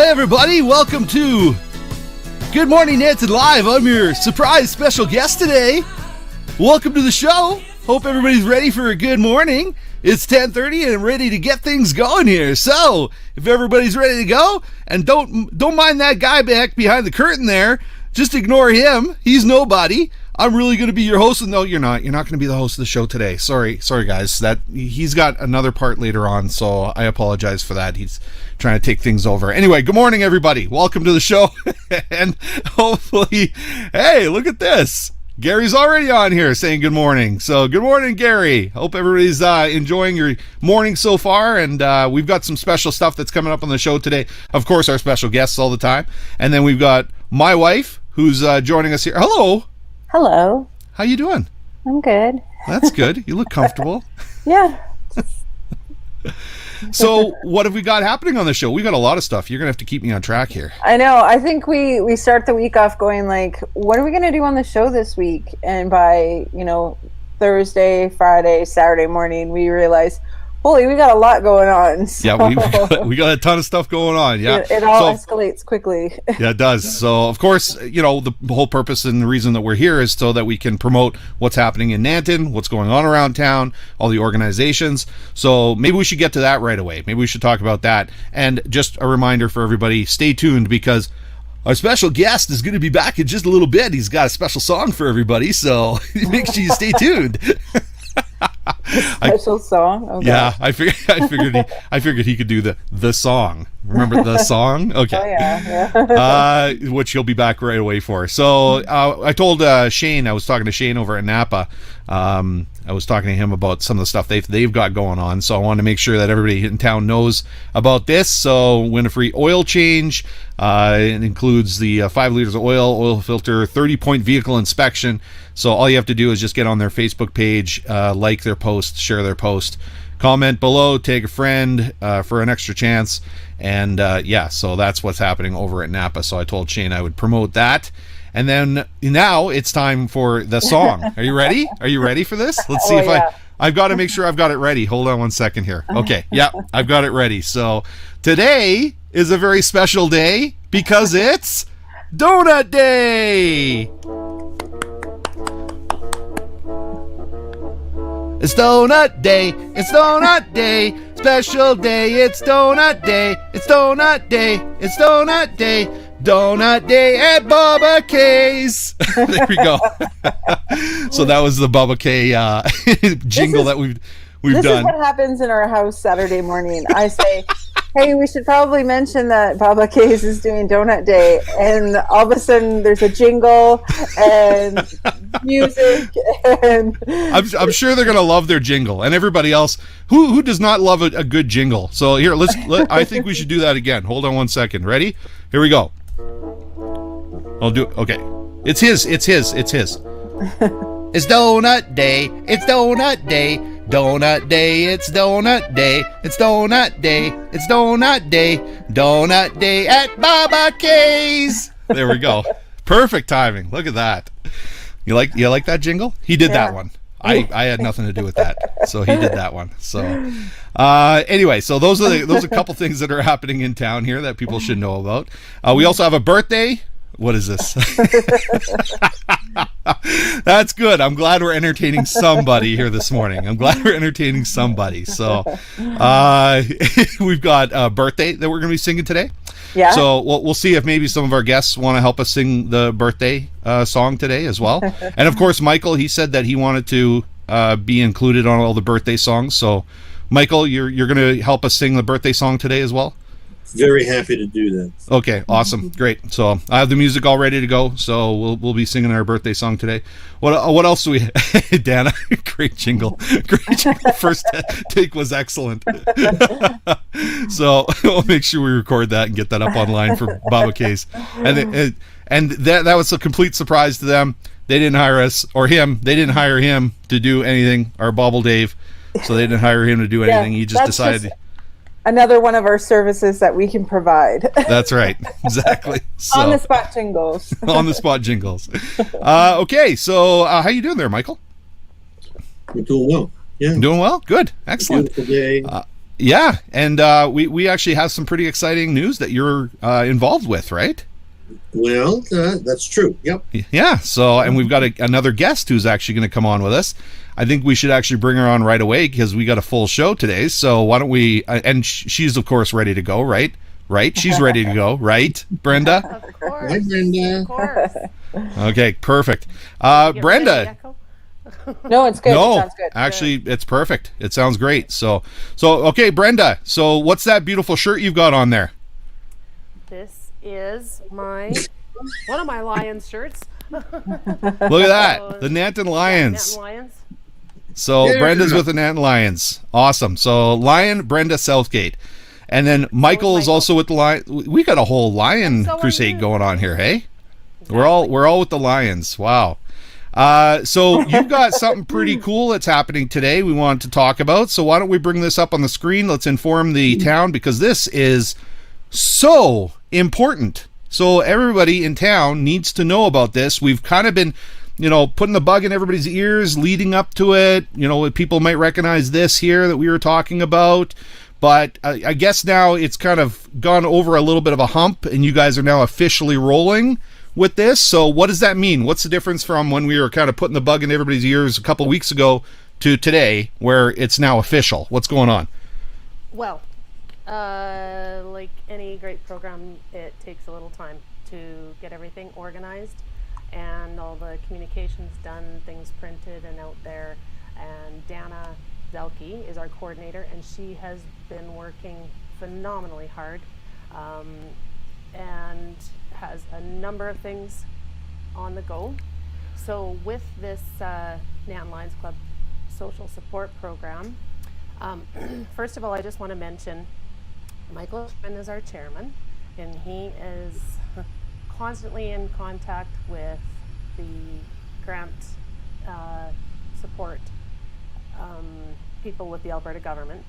Hey everybody, welcome to Good Morning Nanton Live. I'm your surprise special guest today. Welcome to the show. Hope everybody's ready for a good morning. It's 10:30 and I'm ready to get things going here. So, if everybody's ready to go, and don't mind that guy back behind the curtain there, just ignore him. He's nobody. I'm really going to be your host. No, you're not. You're not going to be the host of the show today. Sorry guys. That he's got another part later on, so I apologize for that. He's trying to take things over. Anyway, good morning, everybody. Welcome to the show. And hopefully, hey, look at this. Gary's already on here saying good morning. So good morning, Gary. Hope everybody's enjoying your morning so far. And we've got some special stuff that's coming up on the show today. Of course, our special guests all the time. And then we've got my wife who's joining us here. Hello. Hello. How you doing? I'm good. That's good. You look comfortable. Yeah. So what have we got happening on the show? We got a lot of stuff. You're going to have to keep me on track here. I know. I think we start the week off going like, what are we going to do on the show this week? And by, Thursday, Friday, Saturday morning, we realize, holy, we got a lot going on. So, yeah, we got a ton of stuff going on. Yeah, it all escalates quickly. Yeah, it does. So, of course, the whole purpose and the reason that we're here is so that we can promote what's happening in Nanton, what's going on around town, all the organizations. So maybe we should get to that right away. Maybe we should talk about that. And just a reminder for everybody, stay tuned because our special guest is going to be back in just a little bit. He's got a special song for everybody, so make sure you stay tuned. Special song? Okay. Yeah, I figured he could do the song. Remember the song? Okay. Oh, yeah. Which he'll be back right away for. So I told Shane, I was talking to Shane over at Napa. I was talking to him about some of the stuff they've got going on. So I wanted to make sure that everybody in town knows about this. So win a free oil change. It includes the 5 liters of oil filter, 30-point vehicle inspection. So all you have to do is just get on their Facebook page, like their post, share their post, comment below, tag a friend for an extra chance. And so that's what's happening over at Napa. So I told Shane I would promote that. And then now it's time for the song. Are you ready? Are you ready for this? Let's see I've got to make sure I've got it ready. Hold on one second here. Okay. Yeah, I've got it ready. So today is a very special day because it's Donut Day. It's Donut Day. It's Donut Day. Special day. It's Donut Day. It's Donut Day. It's Donut Day. Donut Day at Bubba K's. There we go. So that was the Bubba K jingle that we've done. This is what happens in our house Saturday morning. I say, hey, we should probably mention that Bubba K's is doing Donut Day. And all of a sudden there's a jingle and music. And I'm sure they're going to love their jingle. And everybody else, who does not love a good jingle? So here, I think we should do that again. Hold on one second. Ready? Here we go. I'll do it. Okay. It's his. It's Donut Day. It's Donut Day. Donut Day. It's Donut Day. It's Donut Day. It's Donut Day. Donut Day at Bubba K's. There we go. Perfect timing. Look at that. You like that jingle? He did that one. I had nothing to do with that. So he did that one. So anyway, so those are a couple things that are happening in town here that people should know about. We also have a birthday. What is this? That's good. I'm glad we're entertaining somebody here this morning. So we've got a birthday that we're going to be singing today. Yeah. So we'll see if maybe some of our guests want to help us sing the birthday song today as well. And of course, Michael, he said that he wanted to be included on all the birthday songs. So Michael, you're going to help us sing the birthday song today as well? Very happy to do that. Okay, awesome, great. So I have the music all ready to go. So we'll be singing our birthday song today. What else do we? Dana, great jingle. First take was excellent. So we'll make sure we record that and get that up online for Bubba K's. And that was a complete surprise to them. They didn't hire us or him. They didn't hire him to do anything. Our Bobble Dave. So they didn't hire him to do anything. He just decided. Another one of our services that we can provide. That's right. Exactly. So, on the spot jingles. On the spot jingles. Okay. So how you doing there, Michael? We're doing well. Yeah. Doing well? Good. Excellent. Beautiful day. Yeah, and we actually have some pretty exciting news that you're involved with, right? Well, that's true. Yep. Yeah. So, and we've got another guest who's actually going to come on with us. I think we should actually bring her on right away because we got a full show today. So why don't we? And she's of course ready to go, right? Right? She's ready to go, right, Brenda? Of course. Hi, Brenda. Of course. Okay, perfect. Get rid of the Brenda. echo? No, it's good. It No, sounds good. actually, it's perfect. It sounds great. So okay, Brenda. So what's that beautiful shirt you've got on there? This is one of my Lions shirts. Look at that, the Nanton Lions. Nanton Lions. So Yeah. Brenda's with the Nanton Lions. Awesome. So Lion, Brenda Southgate. And then Michael is Michael. also with the Lion. We got a whole Lion So are crusade you. going on here, hey? Exactly. We're all with the Lions. Wow. So you've got something pretty cool that's happening today we wanted to talk about. So why don't we bring this up on the screen? Let's inform the town because this is so important. So everybody in town needs to know about this. We've kind of been, putting the bug in everybody's ears leading up to it. People might recognize this here that we were talking about. But I guess now it's kind of gone over a little bit of a hump and you guys are now officially rolling with this. So what does that mean? What's the difference from when we were kind of putting the bug in everybody's ears a couple weeks ago to today where it's now official? What's going on? Well, like any great program, it takes a little time to get everything organized and all the communications done, things printed and out there. And Dana Zelke is our coordinator, and she has been working phenomenally hard and has a number of things on the go. So with this Nanton Lions Club social support program, first of all, I just want to mention Michael Schman is our chairman, and he is constantly in contact with the grant support people with the Alberta government,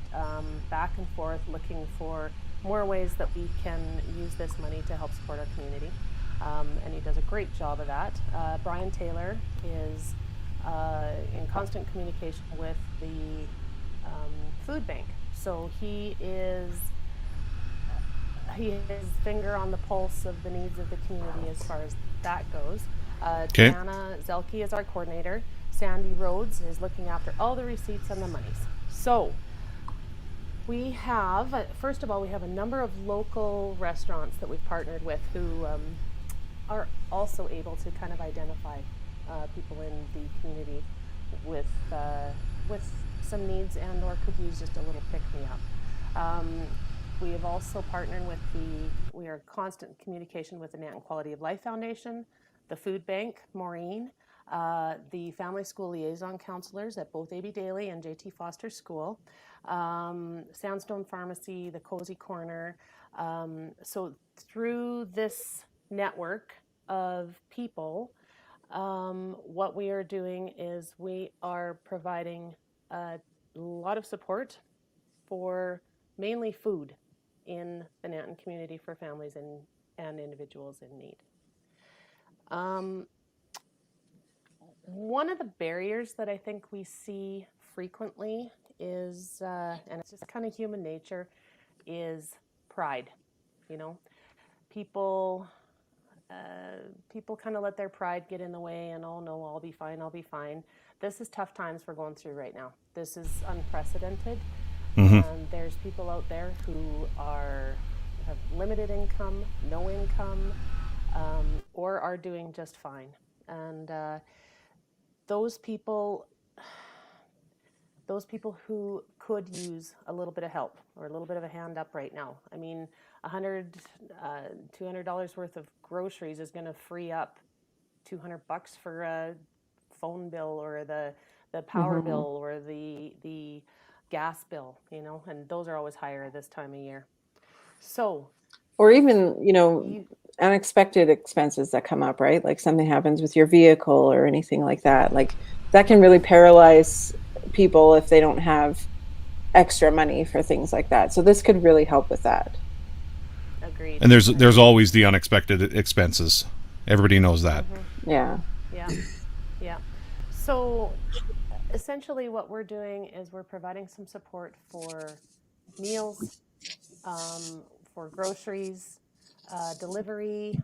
back and forth looking for more ways that we can use this money to help support our community. And he does a great job of that. Brian Taylor is in constant communication with the food bank. So he has finger on the pulse of the needs of the community as far as that goes. Okay. Diana Zelke is our coordinator. Sandy Rhodes is looking after all the receipts and the monies. So we have, first of all, we have a number of local restaurants that we've partnered with who are also able to kind of identify people in the community with some needs and or could use just a little pick-me-up. We have also partnered with we are in constant communication with the Nanton Quality of Life Foundation, the Food Bank, Maureen, the Family School Liaison Counselors at both A.B. Daly and J.T. Foster School, Sandstone Pharmacy, the Cozy Corner. So through this network of people, what we are doing is we are providing a lot of support for mainly food in the Nanton community for families and individuals in need. One of the barriers that I think we see frequently is, and it's just kind of human nature, is pride. People kind of let their pride get in the way and, oh no, I'll be fine. This is tough times we're going through right now. This is unprecedented. And there's people out there who have limited income, no income, or are doing just fine. And those people who could use a little bit of help or a little bit of a hand up right now. I mean, $100, $200 worth of groceries is going to free up $200 for a phone bill or the power bill or the gas bill, and those are always higher this time of year. So, or even, unexpected expenses that come up, right? Like something happens with your vehicle or anything like that. Like that can really paralyze people if they don't have extra money for things like that. So this could really help with that. Agreed. And there's always the unexpected expenses. Everybody knows that. Yeah. Yeah. So essentially what we're doing is we're providing some support for meals, for groceries, delivery.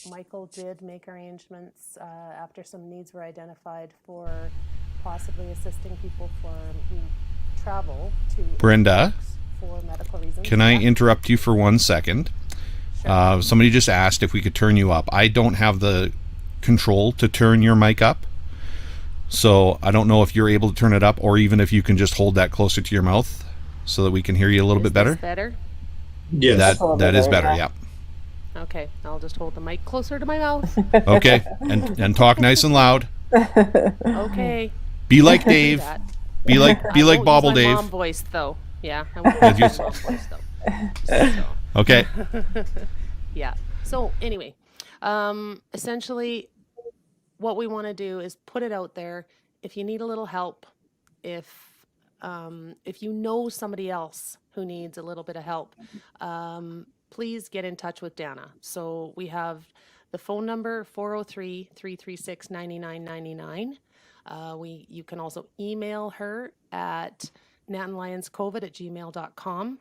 Michael did make arrangements after some needs were identified for possibly assisting people for travel to Brenda, for medical reasons. can I interrupt you for 1 second? Sure. Somebody just asked if we could turn you up. I don't have the control to turn your mic up, so I don't know if you're able to turn it up, or even if you can just hold that closer to your mouth so that we can hear you a little bit better. Better? Yes. That is better, yeah. Okay, I'll just hold the mic closer to my mouth. Okay, and talk nice and loud. Okay. Be like Dave. That. Be like I won't Bobble use my Dave. mom voice though. Yeah, I won't use my mom voice though. So. Okay. Yeah. So anyway, essentially, what we want to do is put it out there. If you need a little help, if you know somebody else who needs a little bit of help, please get in touch with Dana. So we have the phone number 403-336-9999. You can also email her at nantonlionscovid@gmail.com.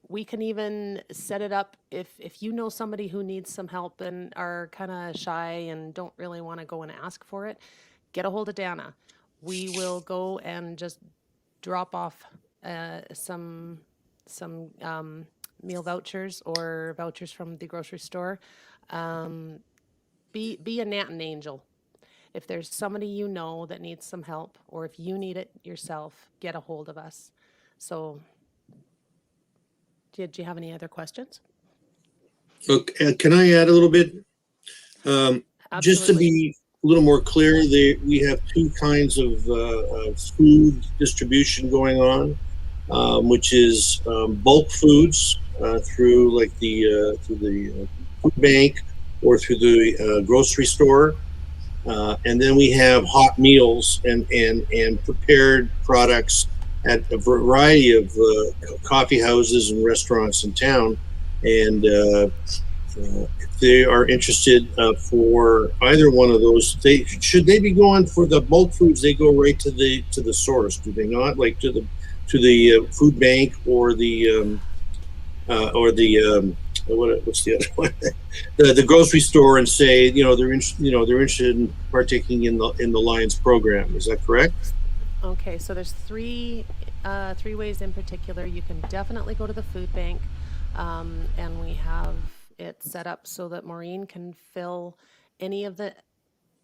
We can even set it up if you know somebody who needs some help and are kind of shy and don't really want to go and ask for it, get a hold of Dana. We will go and just drop off some meal vouchers or vouchers from the grocery store. Be a Nanton angel. If there's somebody you know that needs some help, or if you need it yourself, get a hold of us. So, did you have any other questions? Okay, can I add a little bit? Just to be a little more clear, we have two kinds of food distribution going on, which is bulk foods through like the food bank or through the grocery store, and then we have hot meals and prepared products at a variety of coffee houses and restaurants in town. And if they are interested for either one of those, should they be going for the bulk foods? They go right to the source, do they not? Like to the food bank or the what's the other one? the grocery store, and say they're interested in partaking in the Lions program. Is that correct? Okay, so there's three ways in particular. You can definitely go to the food bank, and we have it set up so that Maureen can fill any of the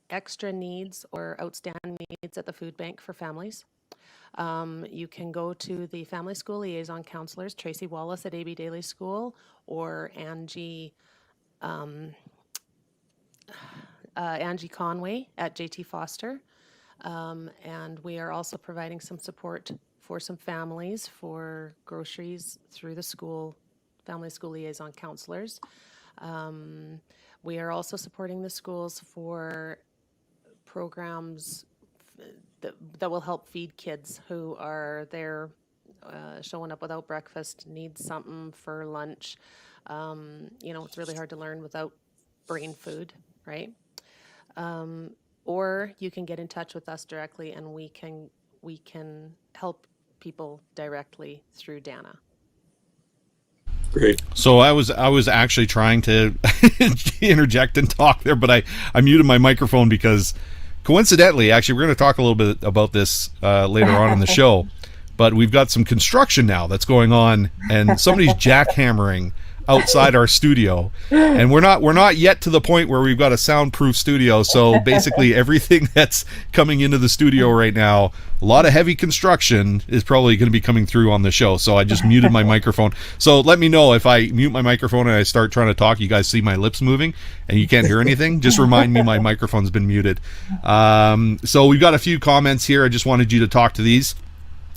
extra needs or outstanding needs at the food bank for families. You can go to the family school liaison counselors, Tracy Wallace at AB Daily School, or Angie Conway at JT Foster. And we are also providing some support for some families for groceries through the school, family school liaison counselors. We are also supporting the schools for programs that will help feed kids who are there showing up without breakfast, need something for lunch. It's really hard to learn without brain food, right? Or you can get in touch with us directly, and we can help people directly through Dana. Great. So I was actually trying to interject and talk there, but I muted my microphone because coincidentally, actually, we're going to talk a little bit about this later on in the show, but we've got some construction now that's going on, and somebody's jackhammering outside our studio, and we're not yet to the point where we've got a soundproof studio. So basically everything that's coming into the studio right now, a lot of heavy construction, is probably going to be coming through on the show. So I just muted my microphone. So let me know if I mute my microphone and I start trying to talk, you guys see my lips moving and you can't hear anything, just remind me my microphone's been muted. So we've got a few comments here. I just wanted you to talk to these.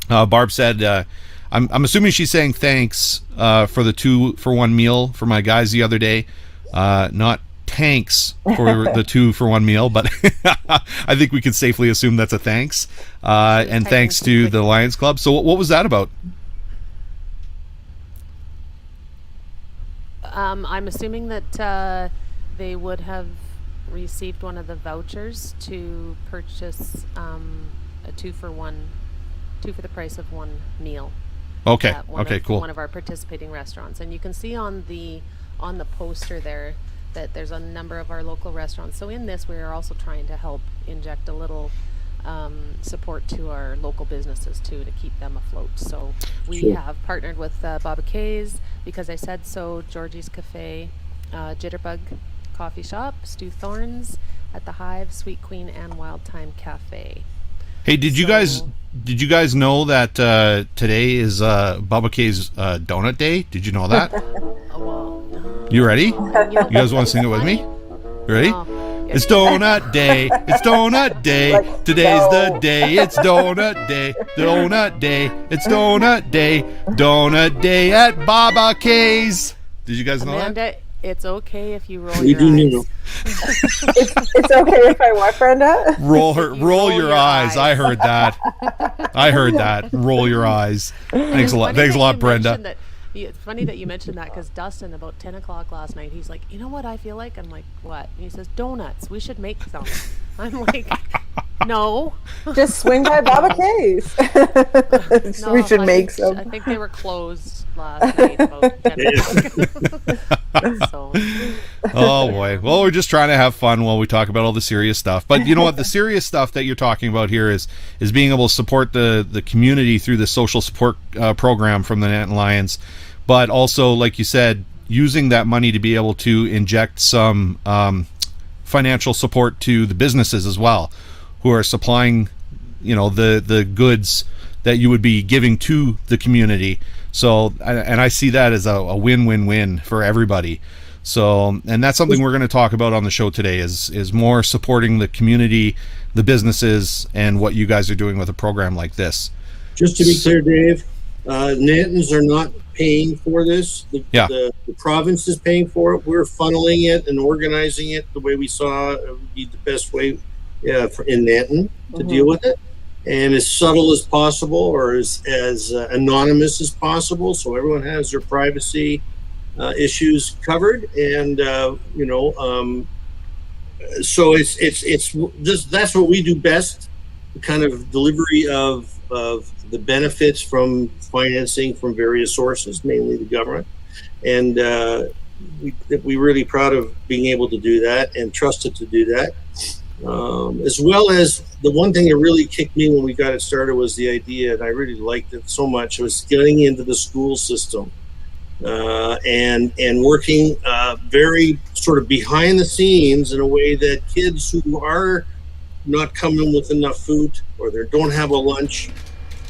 Barb said, I'm assuming she's saying thanks for the 2-for-1 meal for my guys the other day. Not tanks for the 2-for-1 meal, but I think we can safely assume that's a thanks. And thanks to the Lions Club. So what was that about? I'm assuming that they would have received one of the vouchers to purchase a 2-for-1 2 for the price of 1 meal. Okay. At Okay. Cool. One of our participating restaurants, and you can see on the poster there that there's a number of our local restaurants. So in this, we are also trying to help inject a little support to our local businesses too, to keep them afloat. So we have partnered with Baba K's, Because I Said So, Georgie's Cafe, Jitterbug Coffee Shop, Stu Thorns, At the Hive, Sweet Queen, and Wild Time Cafe. Hey, did you guys know that today is Baba K's Donut Day? Did you know that? You ready? You guys want to sing it with me? You ready? It's Donut Day. It's Donut Day. Today's the day. It's Donut Day. Donut Day. It's Donut Day. Donut Day at Baba K's. Did you guys know that? It's okay if you roll your eyes. It's okay if I what, Brenda? Roll your eyes. I heard that. Roll your eyes. Thanks a lot, Brenda. It's funny that you mentioned that, because Dustin, about 10 o'clock last night, he's like, you know what I feel like? I'm like, what? And he says, donuts. We should make some. I'm like, no. Just swing by Baba K's. No, we should make some. I think they were closed last night about 10 o'clock. So. Oh, boy. Well, we're just trying to have fun while we talk about all the serious stuff. But you know what? The serious stuff that you're talking about here is being able to support the community through the social support program from the Nanton Lions. But also, like you said, using that money to be able to inject some financial support to the businesses as well, who are supplying, the goods that you would be giving to the community. So, and I see that as a win-win-win for everybody. So, and that's something we're going to talk about on the show today is more supporting the community, the businesses, and what you guys are doing with a program like this. Just to be clear, Dave, Nantons are not paying for this. The province is paying for it. We're funneling it and organizing it the way we saw would be the best way in Nanton to deal with it, and as subtle as possible, or as anonymous as possible, so everyone has their privacy issues covered. And so that's what we do best, the kind of delivery of the benefits from financing from various sources, mainly the government. And we're really proud of being able to do that and trusted to do that. As well as the one thing that really kicked me when we got it started was the idea, and I really liked it so much, was getting into the school system and working very sort of behind the scenes in a way that kids who are not coming with enough food, or they don't have a lunch,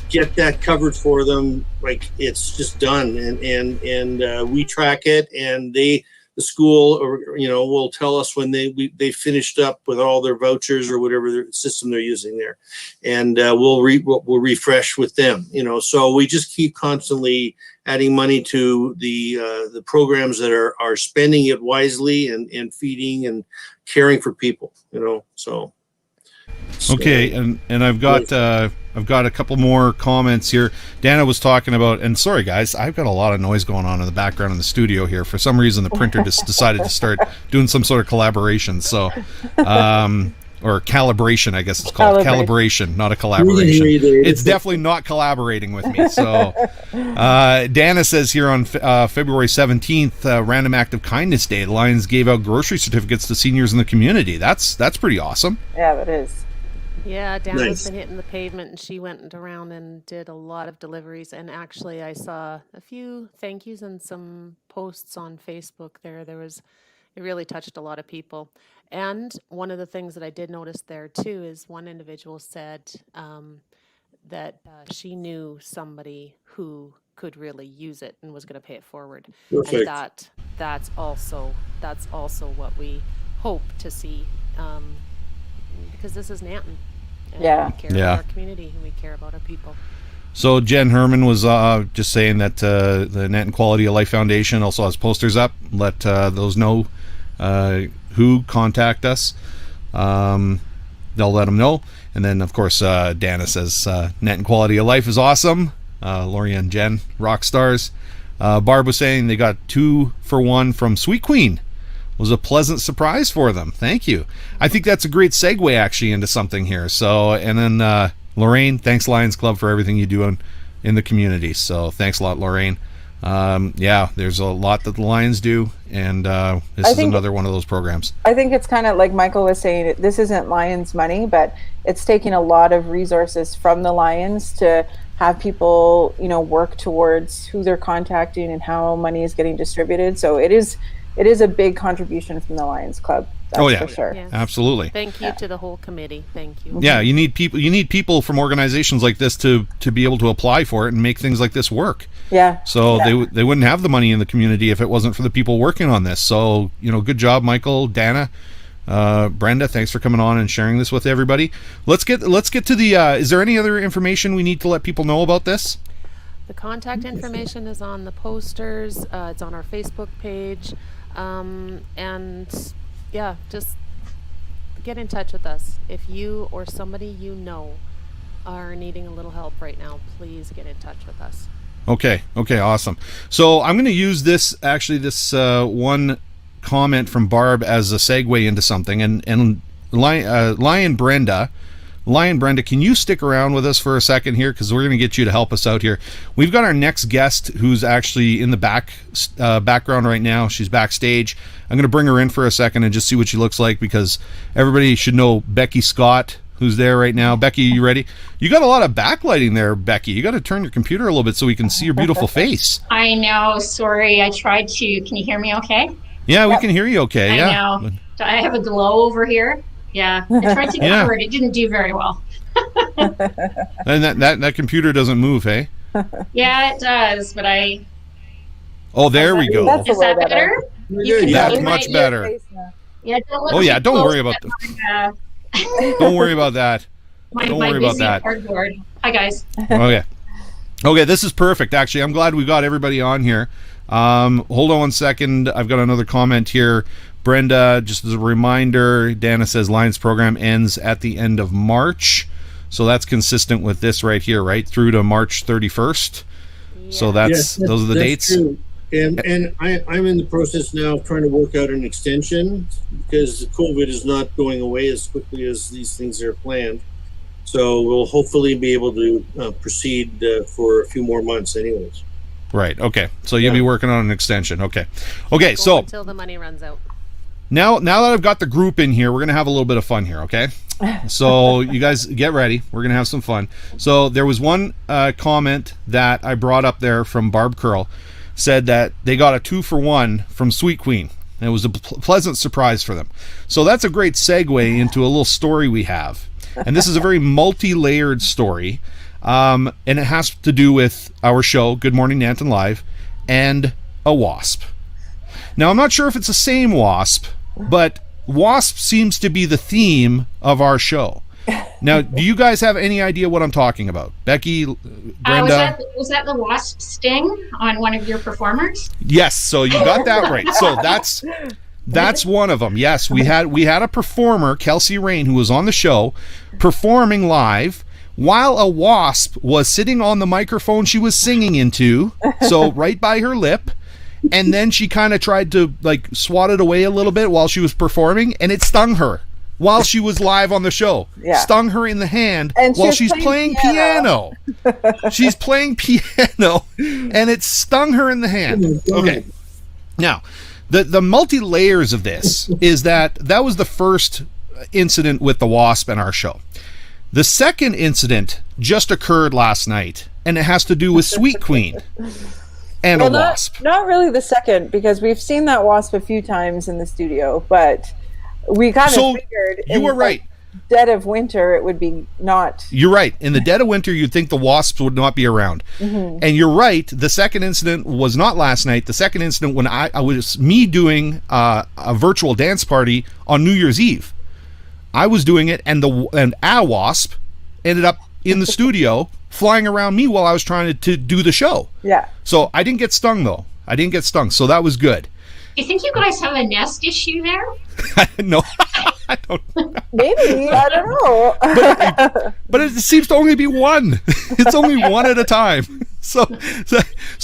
get that covered for them. Like, it's just done, and we track it, and the school, will tell us when they finished up with all their vouchers or whatever their system they're using there, and we'll refresh with them. So we just keep constantly adding money to the programs that are spending it wisely and feeding and caring for people. So. Okay, and I've got a couple more comments here. Dana was talking about, and sorry guys, I've got a lot of noise going on in the background in the studio here. For some reason, the printer just decided to start doing some sort of collaboration. So, or calibration, I guess it's called. Calibration, not a collaboration. It's definitely not collaborating with me. So, Dana says here on February 17th, Random Act of Kindness Day, the Lions gave out grocery certificates to seniors in the community. That's pretty awesome. Yeah, that is. Yeah, Dana's been hitting the pavement, and she went around and did a lot of deliveries. And actually, I saw a few thank yous and some posts on Facebook there. It really touched a lot of people. And one of the things that I did notice there too is one individual said that she knew somebody who could really use it and was going to pay it forward. Perfect. And that's also what we hope to see, because this is Nanton. And we care about our community, and we care about our people. So Jen Herman was just saying that the Nanton Quality of Life Foundation also has posters up. Let those know who contact us. They'll let them know. And then, of course, Dana says Nanton Quality of Life is awesome. Lori and Jen, rock stars. Barb was saying they got 2 for 1 from Sweet Queen. Was a pleasant surprise for them. Thank you. I think that's a great segue actually into something here. So, and then Lorraine, thanks Lions Club for everything you do in the community. So thanks a lot, Lorraine. Yeah, there's a lot that the Lions do, and this is another one of those programs. I think it's kind of like Michael was saying, this isn't Lions money, but it's taking a lot of resources from the Lions to have people, work towards who they're contacting and how money is getting distributed. So it is a big contribution from the Lions Club. That's for sure. Yes. Absolutely. Thank you to the whole committee. Thank you. Yeah, you need people from organizations like this to be able to apply for it and make things like this work. Yeah. So they wouldn't have the money in the community if it wasn't for the people working on this. So, good job, Michael, Dana, Brenda, thanks for coming on and sharing this with everybody. Let's get to the is there any other information we need to let people know about this? The contact information is on the posters. It's on our Facebook page. And yeah, just get in touch with us. If you or somebody you know are needing a little help right now, please get in touch with us. Okay, awesome. So I'm going to use this one comment from Barb as a segue into something. And Lion Brenda, can you stick around with us for a second here? Because we're going to get you to help us out here. We've got our next guest who's actually in the background right now. She's backstage. I'm going to bring her in for a second and just see what she looks like, because everybody should know Becky Scott, who's there right now. Becky, you ready? You got a lot of backlighting there, Becky. You got to turn your computer a little bit so we can see your beautiful face. I know. Sorry. I tried to. Can you hear me okay? Yeah, we can hear you okay. I know. I have a glow over here. Yeah. I tried to cover it. It didn't do very well. And that computer doesn't move, hey? Yeah, it does, but I... Oh, there we go. Is that better? That's much better. Yeah, don't worry about that. Don't worry about that. Don't worry about that. Cardboard. Hi, guys. Okay, this is perfect, actually. I'm glad we got everybody on here. Hold on one second. I've got another comment here. Brenda, just as a reminder, Dana says Lions program ends at the end of March. So that's consistent with this right here, right? Through to March 31st. Yeah. So those are the dates. True. And I'm in the process now of trying to work out an extension, because COVID is not going away as quickly as these things are planned. So we'll hopefully be able to proceed for a few more months anyways. Right. Okay. So you'll be working on an extension. Okay. So until the money runs out. Now that I've got the group in here, we're going to have a little bit of fun here, okay? So you guys get ready. We're going to have some fun. So there was one comment that I brought up there from Barb Curl, said that they got a 2-for-1 from Sweet Queen. And it was a pleasant surprise for them. So that's a great segue into a little story we have. And this is a very multi-layered story. And it has to do with our show, Good Morning Nanton Live, and a wasp. Now, I'm not sure if it's the same wasp, but wasp seems to be the theme of our show. Now, do you guys have any idea what I'm talking about? Becky, Brenda? Was that the wasp sting on one of your performers? Yes, so you got that right. So that's one of them. Yes, we had a performer, Kelsey Rain, who was on the show, performing live while a wasp was sitting on the microphone she was singing into, so right by her lip. And then she kind of tried to swat it away a little bit while she was performing, and it stung her while she was live on the show. Yeah. Stung her in the hand while she's playing piano. She's playing piano, and it stung her in the hand. Okay. Now, the multi-layers of this is that was the first incident with the wasp in our show. The second incident just occurred last night, and it has to do with Sweet Queen. And a wasp. Not really the second, because we've seen that wasp a few times in the studio, but we kind of figured you were right. Dead of winter, it would be not. You're right. In the dead of winter, you'd think the wasps would not be around. Mm-hmm. And you're right. The second incident was not last night. The second incident when I was doing a virtual dance party on New Year's Eve. I was doing it, and a wasp ended up in the studio flying around me while I was trying to do the show. Yeah. So I didn't get stung, though. So that was good. You think you guys have a nest issue there? No, I don't. Maybe, I don't know. But it seems to only be one. It's only one at a time. So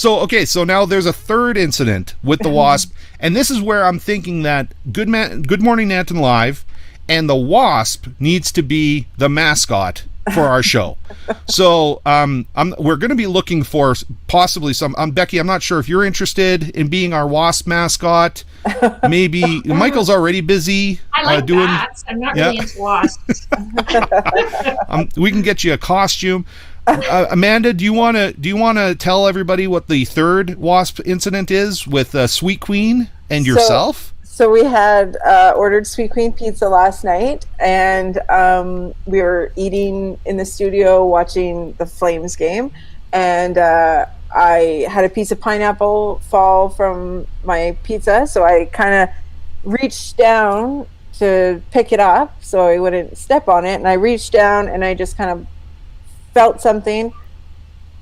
okay. So now there's a third incident with the wasp, and this is where I'm thinking that Good Morning Nanton Live and the wasp needs to be the mascot for our show. So we're going to be looking for possibly some. Becky, I'm not sure if you're interested in being our wasp mascot. Maybe Michael's already busy. I like that. I'm not really into wasps. We can get you a costume. Amanda, do you want to tell everybody what the third wasp incident is with Sweet Queen and yourself? So we had ordered Sweet Queen pizza last night, and we were eating in the studio watching the Flames game, and I had a piece of pineapple fall from my pizza, so I kind of reached down to pick it up so I wouldn't step on it, and I reached down and I just kind of felt something,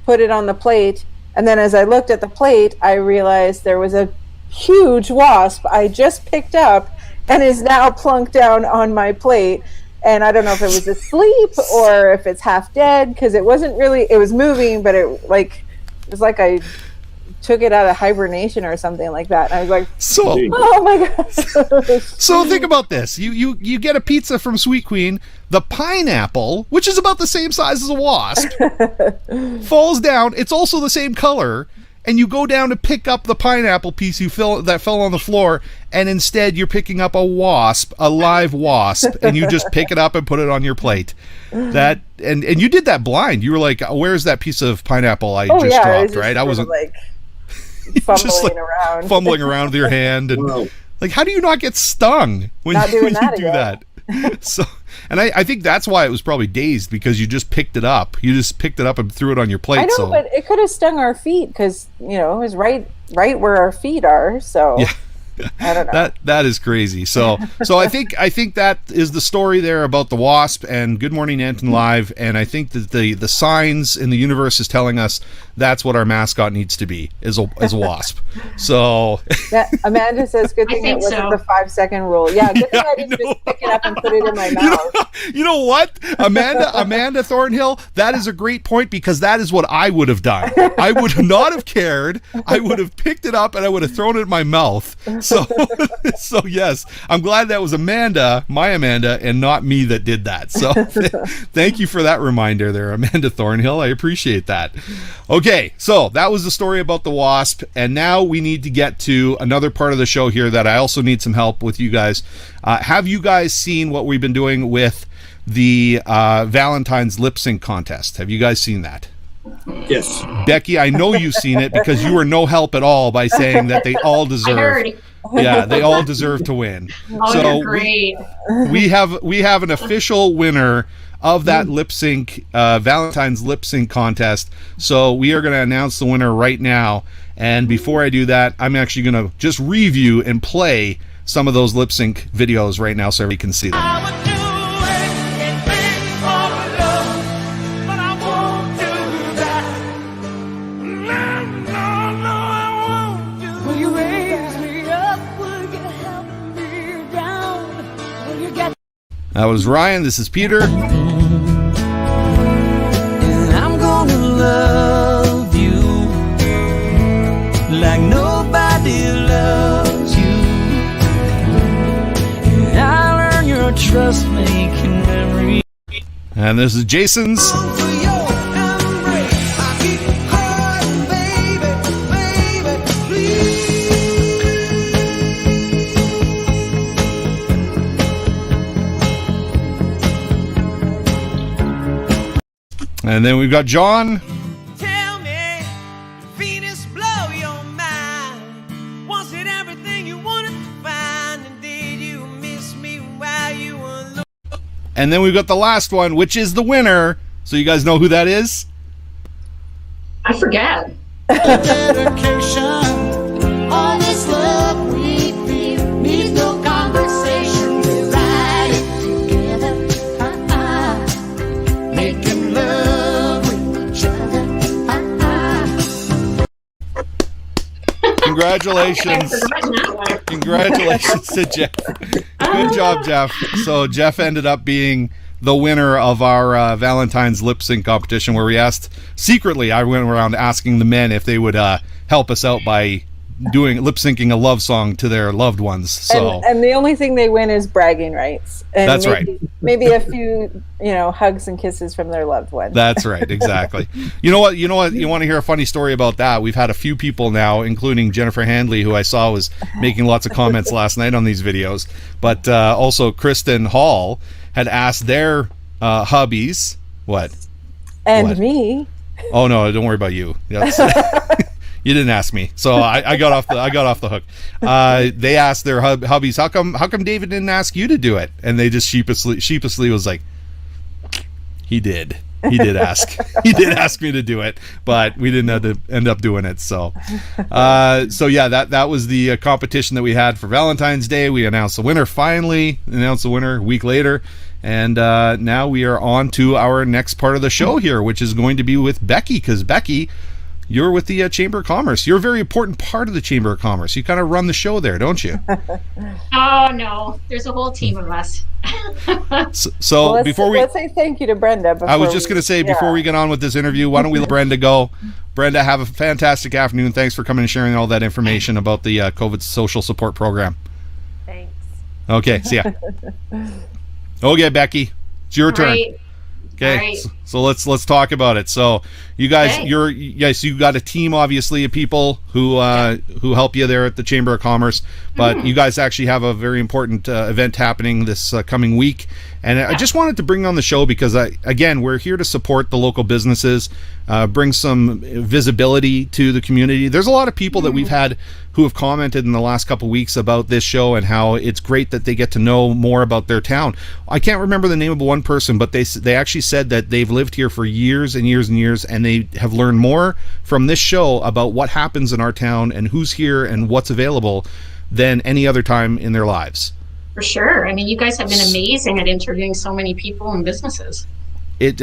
put it on the plate, and then as I looked at the plate, I realized there was a huge wasp I just picked up and is now plunked down on my plate, and I don't know if it was asleep or if it's half dead, because it wasn't really, it was moving, but it was like I took it out of hibernation or something like that, and I was like, oh my god. So think about this, you get a pizza from Sweet Queen, the pineapple, which is about the same size as a wasp, falls down, it's also the same color, and you go down to pick up the pineapple piece that fell on the floor, and instead you're picking up a wasp, a live wasp, and you just pick it up and put it on your plate. That and you did that blind. You were like, "Where's that piece of pineapple I just dropped?" Right? I wasn't like fumbling around, with your hand, and like, how do you not get stung when you do that? So, and I think that's why it was probably dazed, because you just picked it up. You just picked it up and threw it on your plate. I know, but it could have stung our feet, because it was right where our feet are. So yeah. I don't know. That is crazy. So I think that is the story there about the wasp and Good Morning Nanton Live, and I think that the signs in the universe is telling us that's what our mascot needs to be, is a wasp. So yeah, Amanda says good thing it wasn't the 5-second rule. Yeah, good thing I didn't just pick it up and put it in my mouth. You know what, Amanda Thornhill, that is a great point, because that is what I would have done. I would not have cared. I would have picked it up and I would have thrown it in my mouth. So yes, I'm glad that was Amanda, my Amanda, and not me that did that. So thank you for that reminder there, Amanda Thornhill. I appreciate that. Okay, so that was the story about the wasp, and now we need to get to another part of the show here that I also need some help with you guys. Have you guys seen what we've been doing with the Valentine's lip sync contest? Have you guys seen that? Yes. Becky, I know you've seen it, because you were no help at all by saying that they all deserve. Yeah, they all deserve to win. Oh, so you're great. we have an official winner of that lip sync, Valentine's lip sync contest. So we are going to announce the winner right now. And before I do that, I'm actually going to just review and play some of those lip sync videos right now so everybody can see them. That was Ryan. This is Peter. And I'm gonna love you like nobody loves you. And I'll earn your trust, making memories. And this is Jason's. And then we've got John. Tell me, Venus blow your mind. Was it everything you wanted to find? And did you miss me while you were looking? And then we've got the last one, which is the winner. So you guys know who that is? I forget. Dedication. All this love we feel needs no conversation. We ride it together. Making love with each other. Congratulations. Congratulations to Jeff. Good job, Jeff. So Jeff ended up being the winner of our Valentine's lip sync competition, where we asked secretly, I went around asking the men if they would help us out by doing lip syncing a love song to their loved ones. So and the only thing they win is bragging rights. And that's maybe, right. Maybe a few, hugs and kisses from their loved ones. That's right, exactly. You know what? You want to hear a funny story about that? We've had a few people now, including Jennifer Handley, who I saw was making lots of comments last night on these videos, but also Kristen Hall had asked their hubbies what. And what? Me. Oh no! Don't worry about you. You didn't ask me, so I got off the hook. They asked their hubbies, how come David didn't ask you to do it? And they just sheepishly was like, he did ask. He did ask me to do it, but we didn't end up doing it. So yeah, that was the competition that we had for Valentine's Day. We announced the winner. Finally announced the winner a week later. And now we are on to our next part of the show here, which is going to be with Becky, because Becky, you're with the Chamber of Commerce. You're a very important part of the Chamber of Commerce. You kind of run the show there, don't you? Oh, no. There's a whole team of us. So well, before let's say thank you to Brenda. I was just going to say, before we get on with this interview, why don't we let Brenda go? Brenda, have a fantastic afternoon. Thanks for coming and sharing all that information about the COVID social support program. Thanks. Okay, see ya. Okay, Becky, it's your turn. Right. Okay, Right. so let's talk about it. So you guys, you got a team, obviously, of people who help you there at the Chamber of Commerce, but you guys actually have a very important event happening this coming week. And I just wanted to bring on the show because, again, we're here to support the local businesses, bring some visibility to the community. There's a lot of people that we've had who have commented in the last couple of weeks about this show and how it's great that they get to know more about their town. I can't remember the name of one person, but they actually said that they've lived here for years and years and years, and they have learned more from this show about what happens in our town and who's here and what's available than any other time in their lives. For sure. I mean, you guys have been amazing at interviewing so many people and businesses.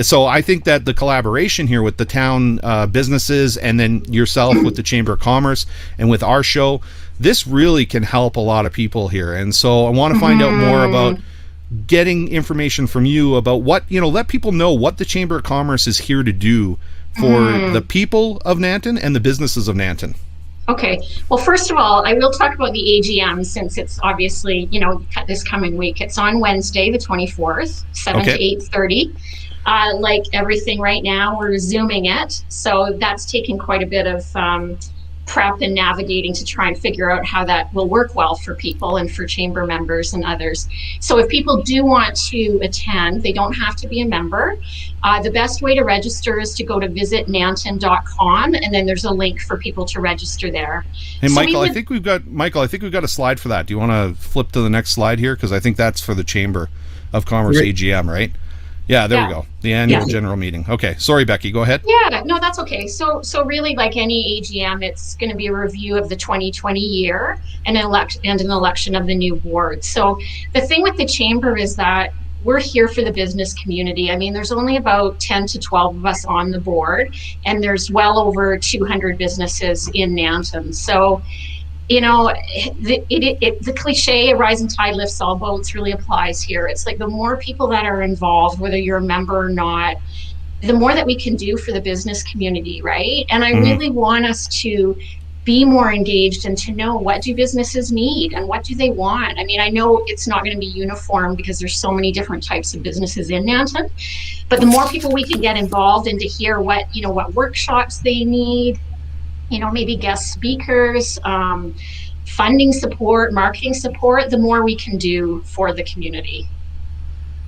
So I think that the collaboration here with the town businesses and then yourself with the Chamber of Commerce and with our show, this really can help a lot of people here. And so I want to find out more about getting information from you about what, let people know what the Chamber of Commerce is here to do for the people of Nanton and the businesses of Nanton. Okay. Well, first of all, I will talk about the AGM since it's obviously, this coming week. It's on Wednesday, the 24th, 7 to 8:30. Like everything right now, we're Zooming it. So that's taken quite a bit of prep and navigating to try and figure out how that will work well for people and for chamber members and others. So if people do want to attend, they don't have to be a member. The best way to register is to go to visitnanton.com, and then there's a link for people to register there. Hey, Michael, I think we've got a slide for that. Do you want to flip to the next slide here? Because I think that's for the Chamber of Commerce AGM, right? Yeah, there we go. The annual general meeting. Okay, sorry, Becky, go ahead. Yeah, no, that's okay. So really, like any AGM, it's going to be a review of the 2020 year and an election of the new board. So the thing with the Chamber is that we're here for the business community. I mean, there's only about 10 to 12 of us on the board, and there's well over 200 businesses in Nanton. So the cliche, a rising tide lifts all boats, really applies here. It's like the more people that are involved, whether you're a member or not, the more that we can do for the business community, right? And I really want us to be more engaged and to know, what do businesses need and what do they want? I mean, I know it's not going to be uniform because there's so many different types of businesses in Nanton, but the more people we can get involved and to hear what workshops they need, maybe guest speakers, funding support, marketing support, the more we can do for the community.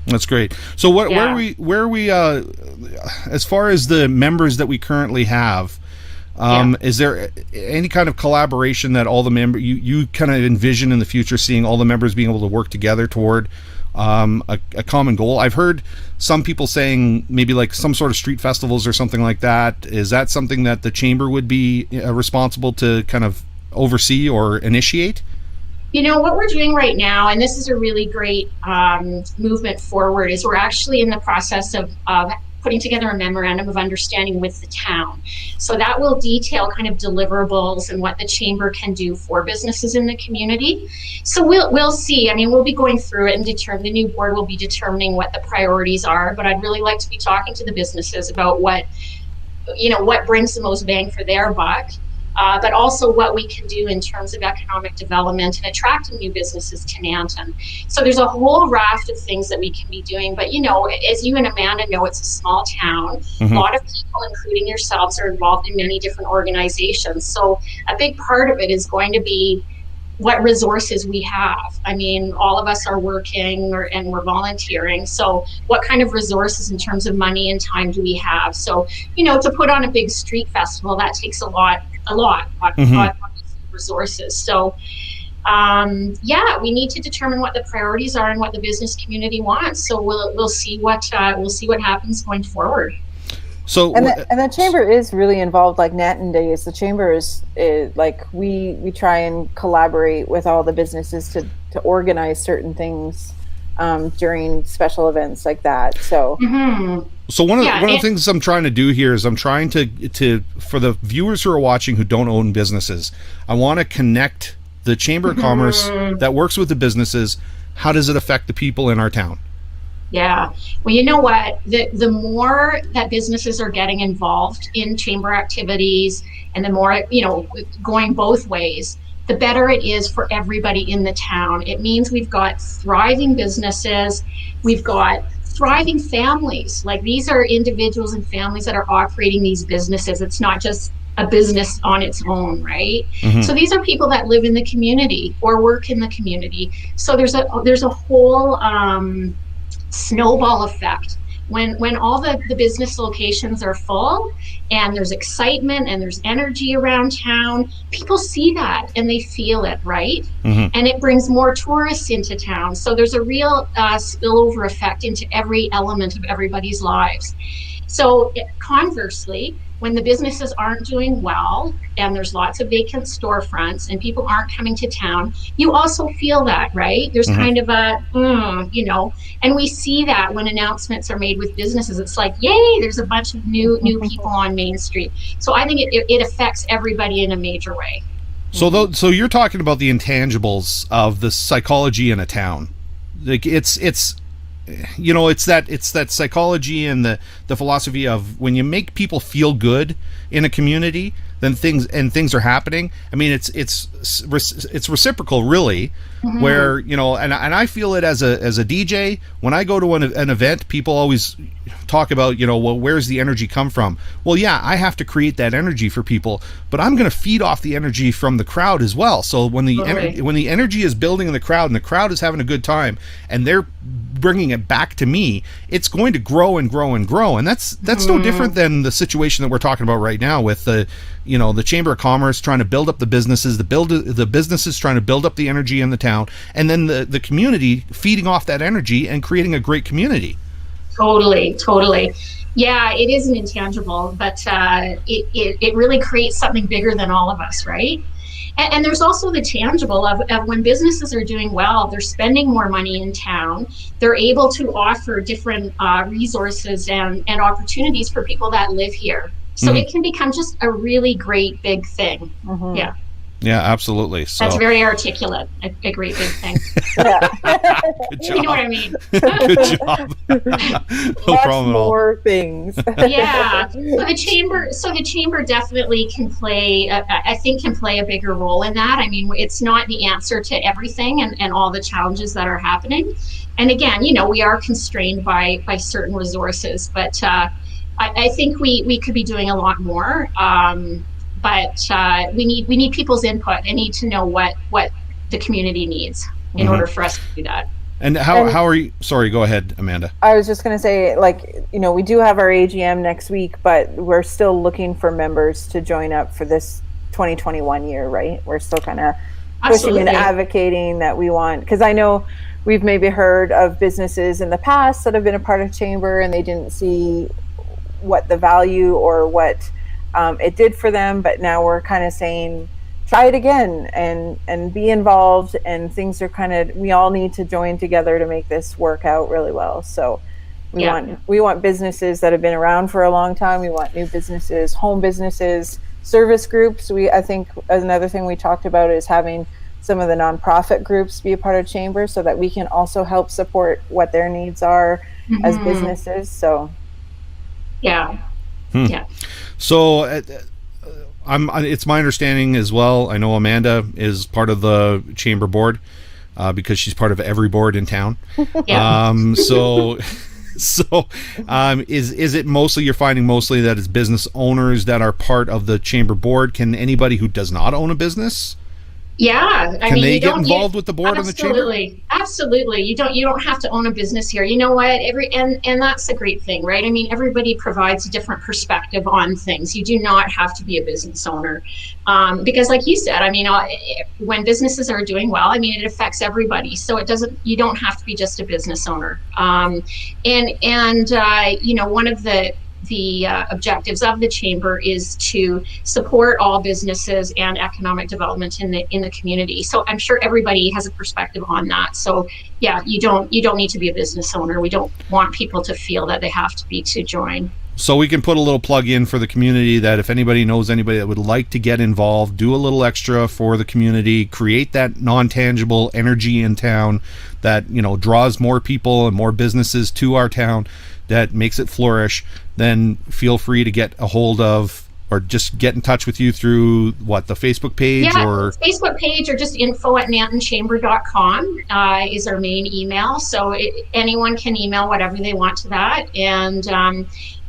That's great. So where are we as far as the members that we currently have, is there any kind of collaboration that all the members, you kind of envision in the future seeing all the members being able to work together toward a common goal? I've heard some people saying maybe like some sort of street festivals or something like that. Is that something that the Chamber would be responsible to kind of oversee or initiate? What we're doing right now, and this is a really great movement forward, is we're actually in the process of putting together a memorandum of understanding with the town. So that will detail kind of deliverables and what the Chamber can do for businesses in the community. So we'll see. I mean, we'll be going through it and the new board will be determining what the priorities are, but I'd really like to be talking to the businesses about what brings the most bang for their buck. but also what we can do in terms of economic development and attracting new businesses to Nanton. So there's a whole raft of things that we can be doing. But, as you and Amanda know, it's a small town. Mm-hmm. A lot of people, including yourselves, are involved in many different organizations. So a big part of it is going to be what resources we have. I mean, all of us are working and we're volunteering. So what kind of resources in terms of money and time do we have? So, to put on a big street festival, that takes a lot of resources. So, we need to determine what the priorities are and what the business community wants. So we'll see what happens going forward. So and the chamber is really involved, like Nanton Days. The chamber is like we try and collaborate with all the businesses to organize certain things during special events like that. So So one of the things I'm trying to do here is I'm trying to for the viewers who are watching who don't own businesses, I want to connect the Chamber of Commerce that works with the businesses. How does it affect the people in our town? Yeah. Well, you know what? The more that businesses are getting involved in chamber activities, and the more, going both ways, the better it is for everybody in the town. It means we've got thriving businesses, we've got thriving families. Like, these are individuals and families that are operating these businesses. It's not just a business on its own, right? So these are people that live in the community or work in the community. So there's a whole snowball effect. When all the business locations are full and there's excitement and there's energy around town, people see that and they feel it, right? And it brings more tourists into town. So there's a real spillover effect into every element of everybody's lives. So conversely, when the businesses aren't doing well and there's lots of vacant storefronts and people aren't coming to town, you also feel that, right? There's kind of a, and we see that when announcements are made with businesses. It's like, yay, there's a bunch of new people on Main Street. So I think it affects everybody in a major way. So you're talking about the intangibles of the psychology in a town. Like it's that psychology and the philosophy of when you make people feel good in a community, then things are happening. I mean, it's reciprocal, really. Where and I feel it as a DJ when I go to an event. People always talk about well, where's the energy come from? Well, yeah, I have to create that energy for people, but I'm going to feed off the energy from the crowd as well. So when the energy is building in the crowd and the crowd is having a good time and they're bringing it back to me, it's going to grow and grow and grow. And that's no different than the situation that we're talking about right now with the Chamber of Commerce trying to build up the businesses, the businesses trying to build up the energy in the town, and then the community feeding off that energy and creating a great community. Totally. Yeah, it is an intangible, but it really creates something bigger than all of us, right? And there's also the tangible of when businesses are doing well, they're spending more money in town. They're able to offer different resources and opportunities for people that live here. So it can become just a really great big thing. Yeah. Yeah, absolutely. So that's very articulate. A great big thing. Good job. You know what I mean? Good job. No problem at all. More things. Yeah. So the chamber definitely can play. I think can play a bigger role in that. I mean, it's not the answer to everything and all the challenges that are happening. And again, we are constrained by certain resources, but I think we could be doing a lot more. But we need people's input. I need to know what the community needs in order for us to do that. And how are you? Sorry, go ahead, Amanda. I was just going to say, we do have our AGM next week, but we're still looking for members to join up for this 2021 year, right? We're still kind of pushing and advocating that we want, because I know we've maybe heard of businesses in the past that have been a part of Chamber and they didn't see what the value or what it did for them, but now we're kind of saying try it again and be involved, and things are we all need to join together to make this work out really well. So we want businesses that have been around for a long time. We want new businesses, home businesses, service groups. I think another thing we talked about is having some of the nonprofit groups be a part of Chamber so that we can also help support what their needs are as businesses. So yeah. So It's my understanding as well. I know Amanda is part of the chamber board because she's part of every board in town. Yeah. Is it mostly, you're finding mostly that it's business owners that are part of the chamber board? Can anybody who does not own a business? Yeah, Can they get involved with the board and the chamber? Absolutely. You don't have to own a business here. You know what? And that's a great thing, right? I mean, everybody provides a different perspective on things. You do not have to be a business owner, because, like you said, I mean, when businesses are doing well, I mean, it affects everybody. So you don't have to be just a business owner. You know, one of the objectives of the chamber is to support all businesses and economic development in the community. So I'm sure everybody has a perspective on that. So yeah, you don't need to be a business owner. We don't want people to feel that they have to be to join. So we can put a little plug in for the community that if anybody knows anybody that would like to get involved, do a little extra for the community, create that non-tangible energy in town that, you know, draws more people and more businesses to our town, that makes it flourish, then feel free to get a hold of or just get in touch with you through the Facebook page? Yeah, or Facebook page, or just info@nantonchamber.com is our main email. So anyone can email whatever they want to that. And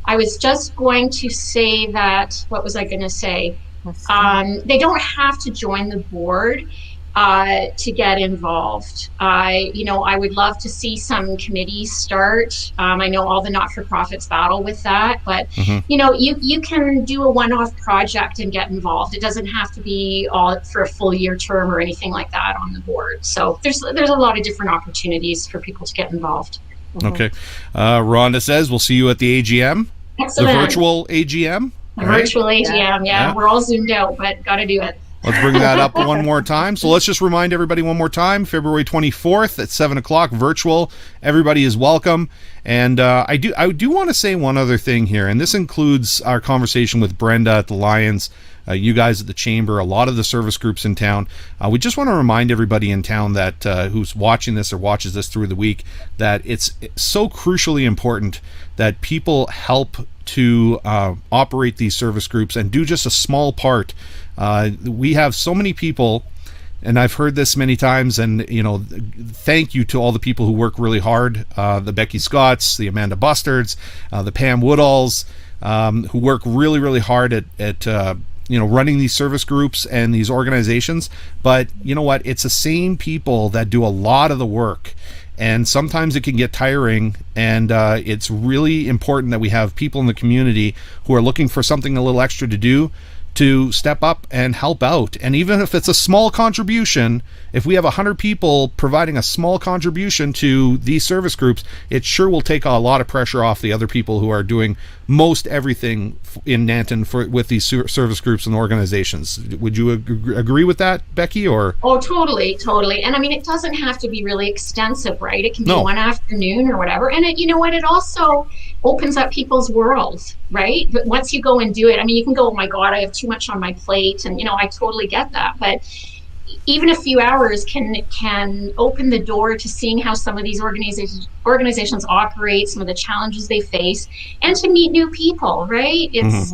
I was just going to say that, what was I going to say? They don't have to join the board to get involved. You know, I would love to see some committees start. I know all the not-for-profits battle with that, but you know, you can do a one-off project and get involved. It doesn't have to be all for a full year term or anything like that on the board. So there's a lot of different opportunities for people to get involved. Okay. Rhonda says we'll see you at the AGM. Excellent. The virtual AGM. The virtual AGM, yeah. We're all zoomed out, but got to do it. Let's bring that up one more time. So let's just remind everybody one more time, February 24th at 7 o'clock, virtual. Everybody is welcome. And I do want to say one other thing here, and this includes our conversation with Brenda at the Lions, you guys at the Chamber, a lot of the service groups in town. We just want to remind everybody in town that who's watching this or watches this through the week, that it's so crucially important that people help to operate these service groups and do just a small part. We have so many people, and I've heard this many times, and you know, thank you to all the people who work really hard, the Becky Scotts, the Amanda Bustards, the Pam Woodalls, who work really, really hard at you know, running these service groups and these organizations. But you know what? It's the same people that do a lot of the work. And sometimes it can get tiring, and it's really important that we have people in the community who are looking for something a little extra to do, to step up and help out. And even if it's a small contribution, if we have 100 people providing a small contribution to these service groups, it sure will take a lot of pressure off the other people who are doing most everything in Nanton with these service groups and organizations. Would you agree with that, Becky? Or totally. And I mean, it doesn't have to be really extensive, right? It can be one afternoon or whatever. And you know what? It also opens up people's worlds, right? But once you go and do it, I mean, you can go, oh my God, I have too much on my plate, and you know, I totally get that. But even a few hours can open the door to seeing how some of these organizations operate, some of the challenges they face, and to meet new people, right? It's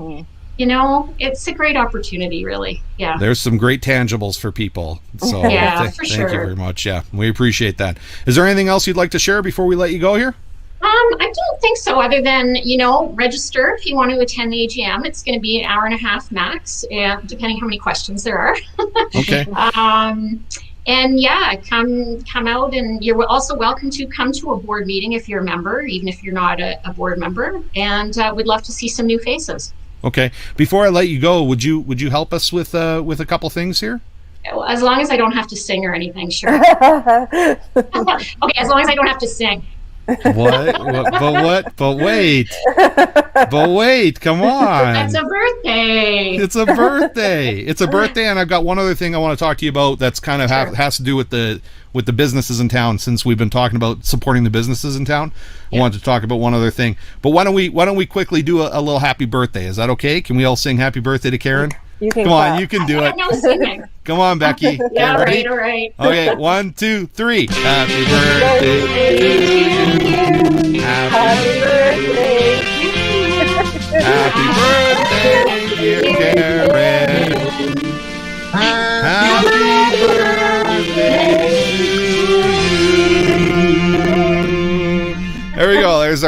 you know, it's a great opportunity, really. Yeah. There's some great tangibles for people. So yeah, thank you very much. Yeah, we appreciate that. Is there anything else you'd like to share before we let you go here? I don't think so, other than, you know, register if you want to attend the AGM. It's going to be an hour and a half max, depending how many questions there are. Okay. And yeah, come out, and you're also welcome to come to a board meeting if you're a member, even if you're not a board member. And we'd love to see some new faces. Okay. Before I let you go, would you help us with a couple things here? As long as I don't have to sing or anything, sure. Okay, as long as I don't have to sing. What? But wait, come on. It's a birthday. It's a birthday, and I've got one other thing I want to talk to you about that's kind of has to do with the businesses in town, since we've been talking about supporting the businesses in town. I wanted to talk about one other thing. But why don't we quickly do a little happy birthday? Is that okay? Can we all sing happy birthday to Karen? You can Come on, you can do it. No singing. Come on, Becky. Yeah, ready? all right. Okay, 1, 2, 3. Happy birthday to you. Happy birthday. Happy birthday, dear Karen.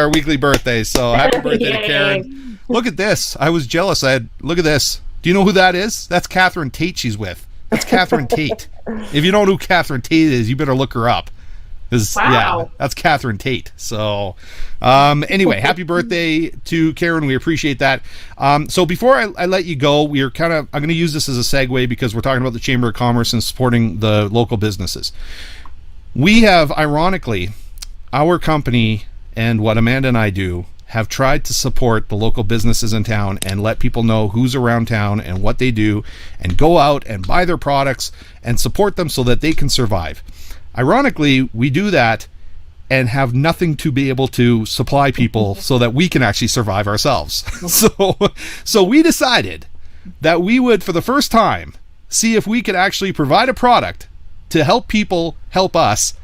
our weekly birthday. So happy birthday to Yay. Karen. Look at this. I was jealous. Look at this. Do you know who that is? That's Catherine Tate she's with. That's Catherine Tate. If you don't know who Catherine Tate is, you better look her up. Wow. Yeah, that's Catherine Tate. So anyway, happy birthday to Karen. We appreciate that. So before I let you go, I'm going to use this as a segue because we're talking about the Chamber of Commerce and supporting the local businesses. We have, ironically, our company and what Amanda and I do have tried to support the local businesses in town and let people know who's around town and what they do and go out and buy their products and support them so that they can survive. Ironically, we do that and have nothing to be able to supply people so that we can actually survive ourselves. So we decided that we would, for the first time, see if we could actually provide a product to help people help us.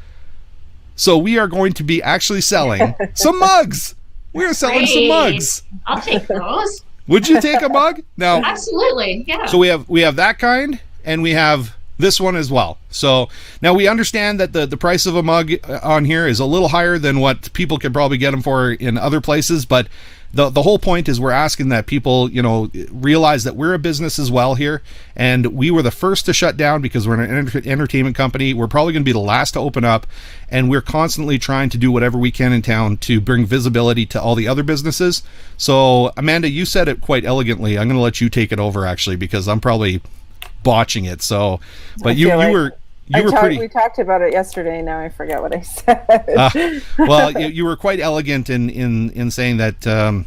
So we are going to be actually selling some mugs. We're selling some mugs. I'll take those. Would you take a mug? No. Absolutely. Yeah. So we have that kind, and we have this one as well. So now we understand that the price of a mug on here is a little higher than what people can probably get them for in other places, but the whole point is we're asking that people, realize that we're a business as well here, and we were the first to shut down because we're an entertainment company. We're probably going to be the last to open up, and we're constantly trying to do whatever we can in town to bring visibility to all the other businesses. So Amanda, you said it quite elegantly. I'm going to let you take it over actually because I'm probably botching it. So, but we talked about it yesterday. Now I forget what I said. Well, you were quite elegant in saying that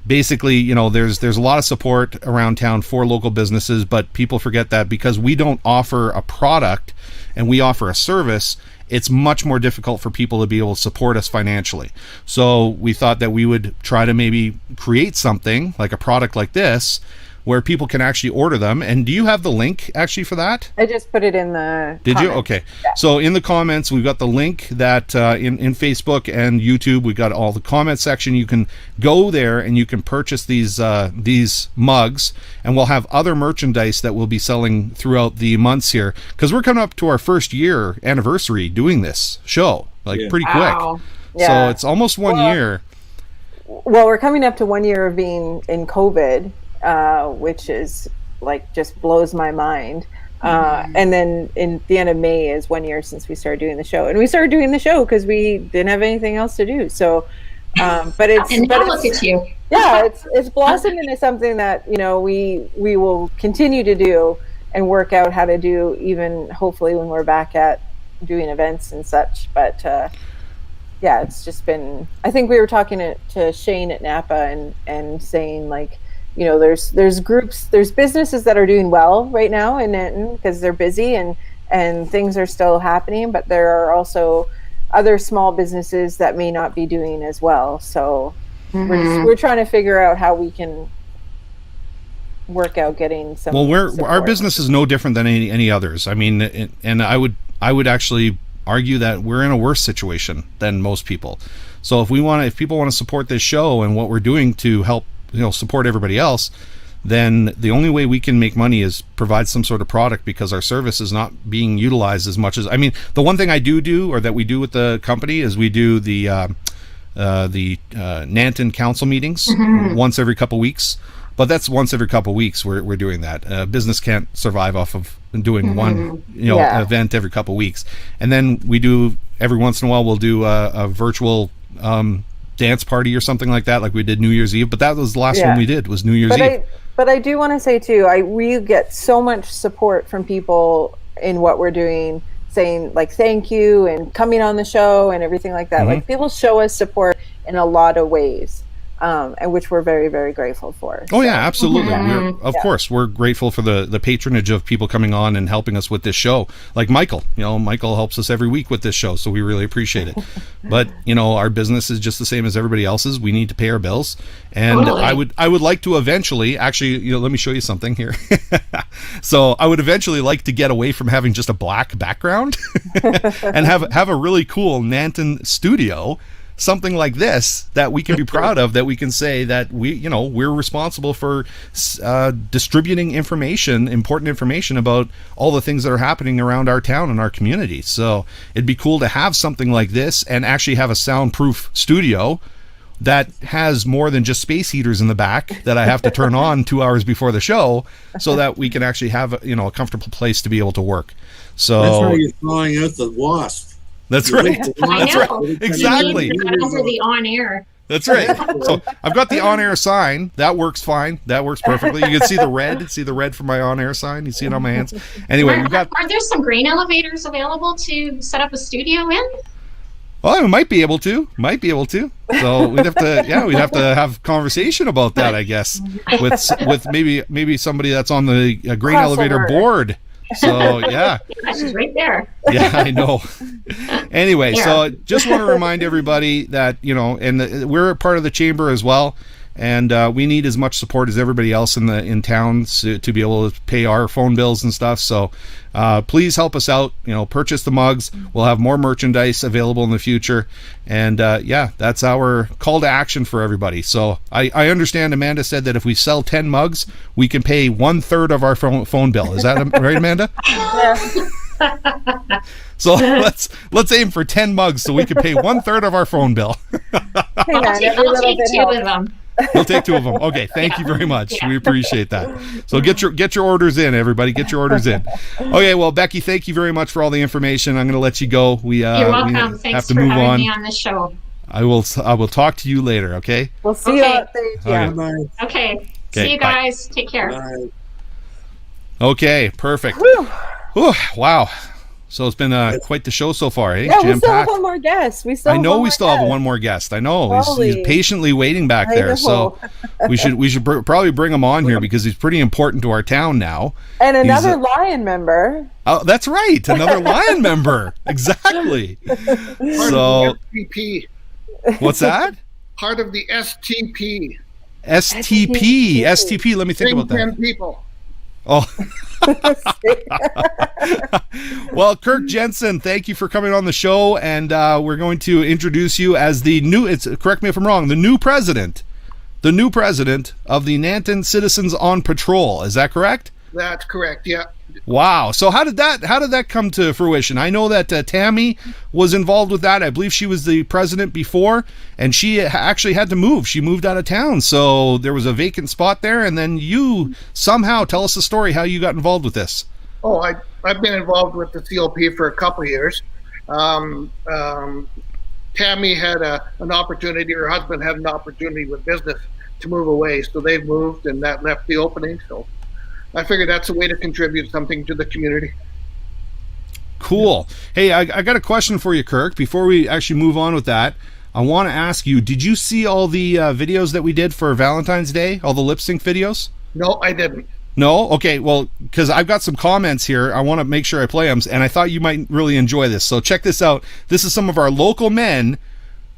basically, there's a lot of support around town for local businesses, but people forget that because we don't offer a product and we offer a service, it's much more difficult for people to be able to support us financially. So we thought that we would try to maybe create something like a product like this where people can actually order them. And do you have the link actually for that? I just put it in the Did comments. you? Okay. Yeah. So in the comments, we've got the link that in Facebook and YouTube, we've got all the comment section. You can go there and you can purchase these mugs, and we'll have other merchandise that we'll be selling throughout the months here because we're coming up to our first year anniversary doing this show, pretty Wow. quick. Yeah. So it's almost 1 year. Well, we're coming up to 1 year of being in COVID, which is just blows my mind. And then in the end of May is 1 year since we started doing the show, and we started doing the show because we didn't have anything else to do. So, but it's and now look at you. Yeah, it's blossomed into something that we will continue to do and work out how to do, even hopefully when we're back at doing events and such. But yeah, it's just been. I think we were talking to Shane at Napa and saying there's groups, there's businesses that are doing well right now in Nanton because they're busy and things are still happening, but there are also other small businesses that may not be doing as well. So we're trying to figure out how we can work out getting some. Well, support. our business is no different than any others. I mean, and I would actually argue that we're in a worse situation than most people. So if people want to support this show and what we're doing to help support everybody else, then the only way we can make money is provide some sort of product because our service is not being utilized as much as. I mean, the one thing I do or that we do with the company is we do the Nanton council meetings once every couple weeks. But that's once every couple weeks we're doing that. Business can't survive off of doing one event every couple weeks. And then we do every once in a while we'll do a virtual dance party or something like that, like we did New Year's Eve. But that was the last one we did was New Year's Eve. But I do want to say too, we get so much support from people in what we're doing, saying thank you and coming on the show and everything like that. People show us support in a lot of ways. And which we're very, very grateful for. Oh, yeah, absolutely. Of course, we're grateful for the patronage of people coming on and helping us with this show. Like Michael, Michael helps us every week with this show, so we really appreciate it. But, our business is just the same as everybody else's. We need to pay our bills. And I would like to eventually, actually, let me show you something here. So I would eventually like to get away from having just a black background and have a really cool Nanton studio. Something like this that we can be proud of, that we can say that we're responsible for distributing important information about all the things that are happening around our town and our community. So it'd be cool to have something like this and actually have a soundproof studio that has more than just space heaters in the back that I have to turn on 2 hours before the show so that we can actually have a comfortable place to be able to work. So That's how you're throwing out the wasp. That's You right. wait till I That's know. right. Exactly. You need to under the on air. That's right. So I've got the on-air sign. That works fine. That works perfectly. You can see the red. See the red from my on-air sign. You see it on my hands. Anyway, we've got. Are there some grain elevators available to set up a studio in? Well, we might be able to. So we'd have to. We'd have to have conversation about that, I guess, with maybe somebody that's on the grain elevator board. So yeah, she's right there. Yeah, I know. Anyway, so just want to remind everybody that we're a part of the chamber as well, and we need as much support as everybody else in town to be able to pay our phone bills and stuff. So please help us out. Purchase the mugs. We'll have more merchandise available in the future, and that's our call to action for everybody. So I understand Amanda said that if we sell 10 mugs, we can pay 1/3 of our phone bill. Is that right, Amanda? Yeah. So let's aim for 10 mugs so we can pay 1/3 of our phone bill. Hey, man, I'll take two of them. We'll take 2 of them. Okay, thank you very much. We appreciate that. So get your orders in, everybody. Get your orders in. Okay, well, Becky, thank you very much for all the information. I'm going to let you go. You're welcome. Thanks for having me on the show. I will talk to you later. Okay. We'll see you at the AGM. Bye. Okay. See you guys. Take care. Bye. Okay. Perfect. Whew, wow. So it's been quite the show so far, eh? Yeah, we still have one more guest. We still have one more guest. I know. He's patiently waiting back there. So we should probably bring him on here because he's pretty important to our town now. And another Lion member. Oh, that's right. Another Lion member. Exactly. So STP. What's that? Part of the STP. STP. Let me think about that. 10 people. Oh. Well, Kirk Jensen, thank you for coming on the show, and we're going to introduce you as the new, correct me if I'm wrong, the new president of the Nanton Citizens on Patrol. Is that correct? That's correct, yeah. Wow. So how did that come to fruition? I know that Tammy was involved with that. I believe she was the president before, and she actually had to move. She moved out of town, so there was a vacant spot there, and then you somehow tell us the story how you got involved with this. Oh, I've been involved with the CLP for a couple of years. Tammy had an opportunity, her husband had an opportunity with business to move away, so they've moved, and that left the opening, so I figured that's a way to contribute something to the community. Cool. Hey, I got a question for you, Kirk. Before we actually move on with that, I want to ask you, did you see all the videos that we did for Valentine's Day? All the lip sync videos? No, I didn't. No? Okay, well, because I've got some comments here. I want to make sure I play them, and I thought you might really enjoy this. So check this out. This is some of our local men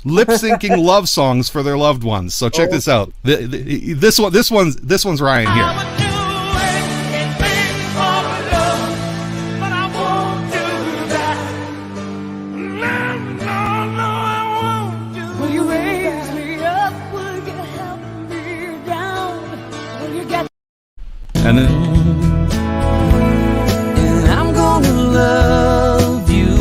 lip syncing love songs for their loved ones. So check this out. This one's Ryan here. And then, and I'm gonna love you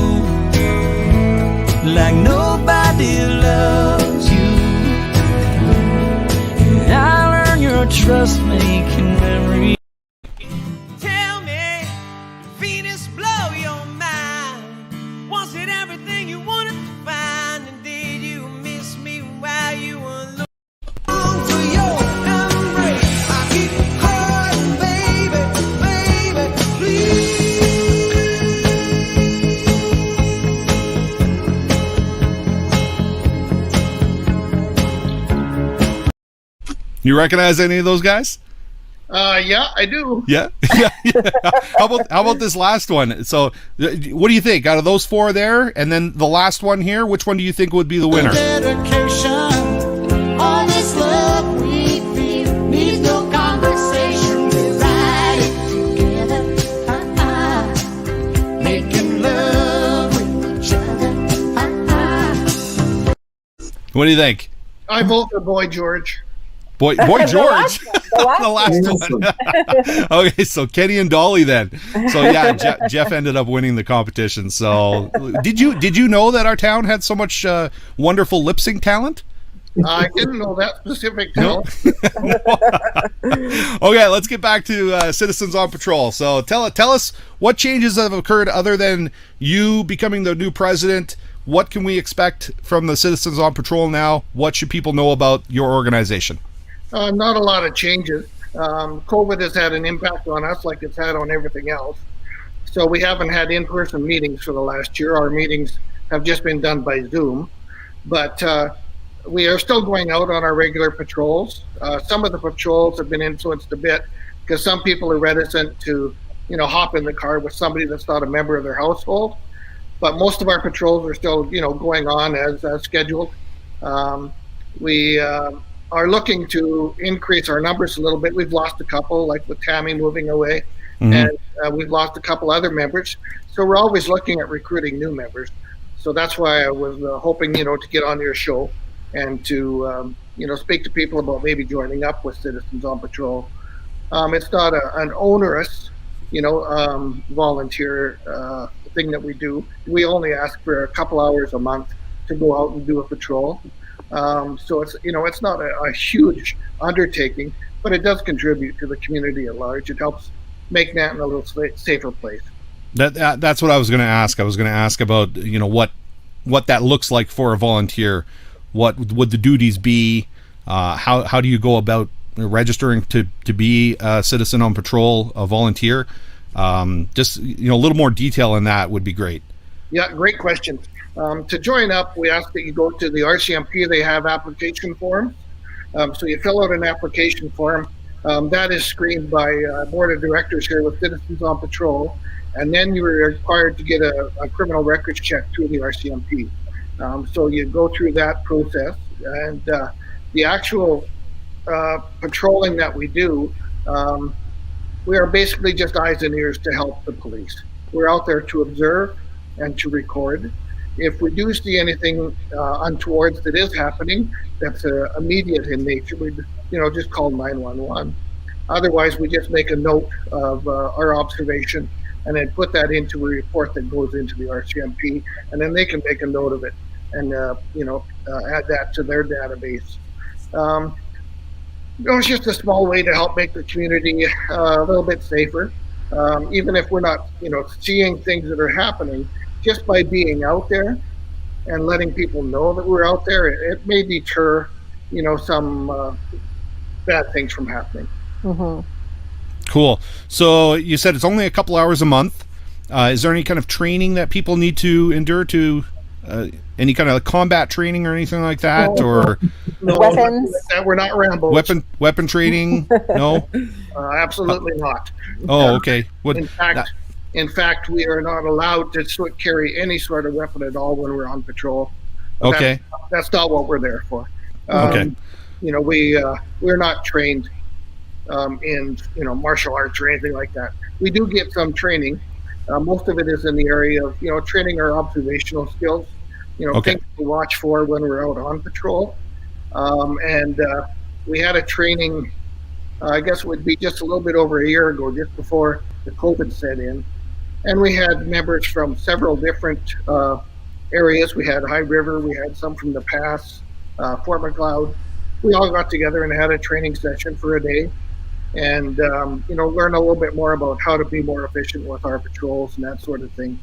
like nobody loves you, and I'll earn your trust making memories. Tell me, Venus blow your mind. Was it everything you wanted to find? And did you miss me while you were looking? you recognize any of those guys? Yeah, I do. Yeah. How about this last one? So, what do you think out of those 4 there, and then the last one here? Which one do you think would be the winner? Dedication. All this love we feel needs no conversation. We ride it together, making love with each other. What do you think? I vote for Boy George. Boy George. The last one. Okay, so Kenny and Dolly then. So yeah, Jeff ended up winning the competition. So did you know that our town had so much wonderful lip sync talent? I didn't know that specific. No. Okay, let's get back to Citizens on Patrol. So tell us what changes have occurred other than you becoming the new president. What can we expect from the Citizens on Patrol now? What should people know about your organization? Not a lot of changes. COVID has had an impact on us like it's had on everything else. So we haven't had in-person meetings for the last year. Our meetings have just been done by Zoom. But we are still going out on our regular patrols. Some of the patrols have been influenced a bit because some people are reticent to, hop in the car with somebody that's not a member of their household. But most of our patrols are still, going on as scheduled. We are looking to increase our numbers a little bit. We've lost a couple, like with Tammy moving away, and we've lost a couple other members. So we're always looking at recruiting new members. So that's why I was hoping, to get on your show and to, speak to people about maybe joining up with Citizens on Patrol. It's not an onerous, volunteer thing that we do. We only ask for a couple hours a month to go out and do a patrol. So it's not a huge undertaking, but it does contribute to the community at large. It helps make Nanton a little safer place. That's what I was going to ask. I was going to ask about what that looks like for a volunteer. What would the duties be? How do you go about registering to be a citizen on patrol, a volunteer? Just a little more detail in that would be great. Yeah, great question. To join up, we ask that you go to the RCMP. They have application forms. So you fill out an application form. That is screened by board of directors here with Citizens on Patrol. And then you are required to get a criminal records check through the RCMP. So you go through that process. And the actual patrolling that we do, we are basically just eyes and ears to help the police. We're out there to observe and to record. If we do see anything untoward that is happening, that's immediate in nature, we just call 911. Otherwise, we just make a note of our observation and then put that into a report that goes into the RCMP, and then they can make a note of it and add that to their database. It's just a small way to help make the community a little bit safer, even if we're not seeing things that are happening. Just by being out there and letting people know that we're out there, it may deter, some bad things from happening. Mm-hmm. Cool. So you said it's only a couple hours a month. Is there any kind of training that people need to endure to any kind of combat training or anything like that? Or no, weapons? We're not Rambo. Weapon training? No? Absolutely not. Oh, okay. In fact, we are not allowed to carry any sort of weapon at all when we're on patrol. Okay. That's not what we're there for. Okay. We're not trained in martial arts or anything like that. We do get some training. Most of it is in the area of training our observational skills. Things to watch for when we're out on patrol. And we had a training. I guess it would be just a little bit over a year ago, just before the COVID set in. And we had members from several different areas. We had High River, we had some from the Pass, Fort McLeod. We all got together and had a training session for a day and, learn a little bit more about how to be more efficient with our patrols and that sort of thing.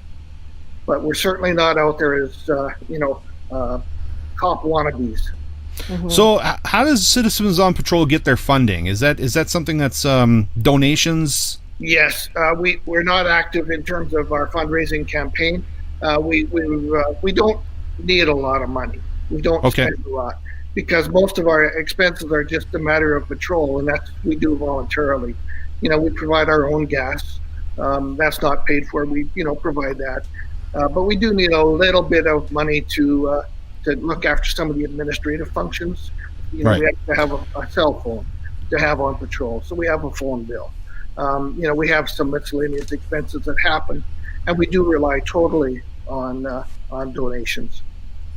But we're certainly not out there as, cop wannabes. Mm-hmm. So how does Citizens on Patrol get their funding? Is that something that's donations? Yes, we're not active in terms of our fundraising campaign. We don't need a lot of money. We don't spend a lot because most of our expenses are just a matter of patrol, and that's we do voluntarily. We provide our own gas. That's not paid for. We provide that, but we do need a little bit of money to look after some of the administrative functions. Right. We have to have a cell phone to have on patrol, so we have a phone bill. We have some miscellaneous expenses that happen, and we do rely totally on donations.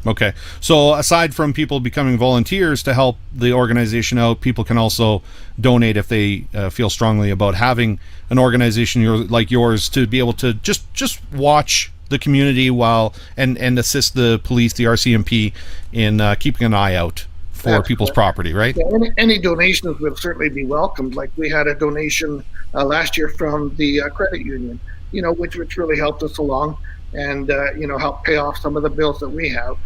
Okay. So aside from people becoming volunteers to help the organization out, people can also donate if they feel strongly about having an organization like yours to be able to just watch the community and assist the police, the RCMP, in keeping an eye out for That's people's correct. property, right? Yeah, any donations will certainly be welcomed. Like we had a donation last year from the credit union, which really helped us along and helped pay off some of the bills that we have.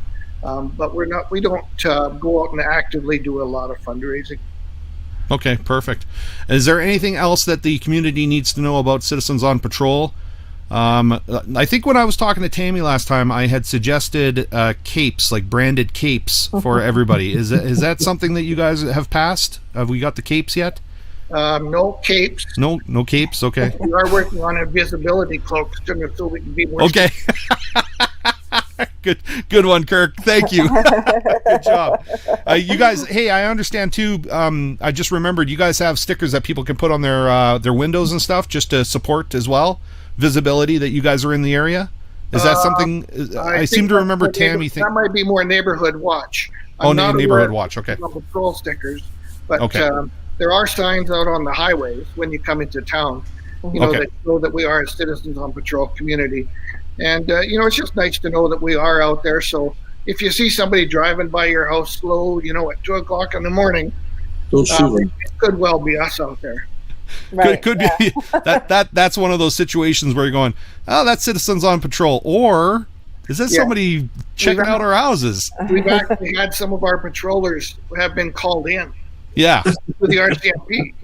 But we don't go out and actively do a lot of fundraising. Okay, perfect. Is there anything else that the community needs to know about Citizens on Patrol? I think when I was talking to Tammy last time, I had suggested capes, like branded capes for everybody. Is that something that you guys have passed? Have we got the capes yet? No capes. No capes. Okay. We are working on invisibility cloaks so we can be more. Okay. Good one, Kirk. Thank you. Good job. You guys, hey, I understand too. I just remembered you guys have stickers that people can put on their windows and stuff just to support as well visibility that you guys are in the area. Is that something? I seem to remember Tammy think that might be more neighborhood watch. Neighborhood watch. Okay. Patrol stickers, but okay. There are signs out on the highways when you come into town. That show that we are a Citizens on Patrol community. And, it's just nice to know that we are out there. So if you see somebody driving by your house slow, at 2 o'clock in the morning, Don't shoot them. it could well be us out there. Right, could be that's one of those situations where you're going, oh, that's Citizens on Patrol, or is that somebody checking out our houses? We've actually had some of our patrollers have been called in. Yeah. To the RCMP.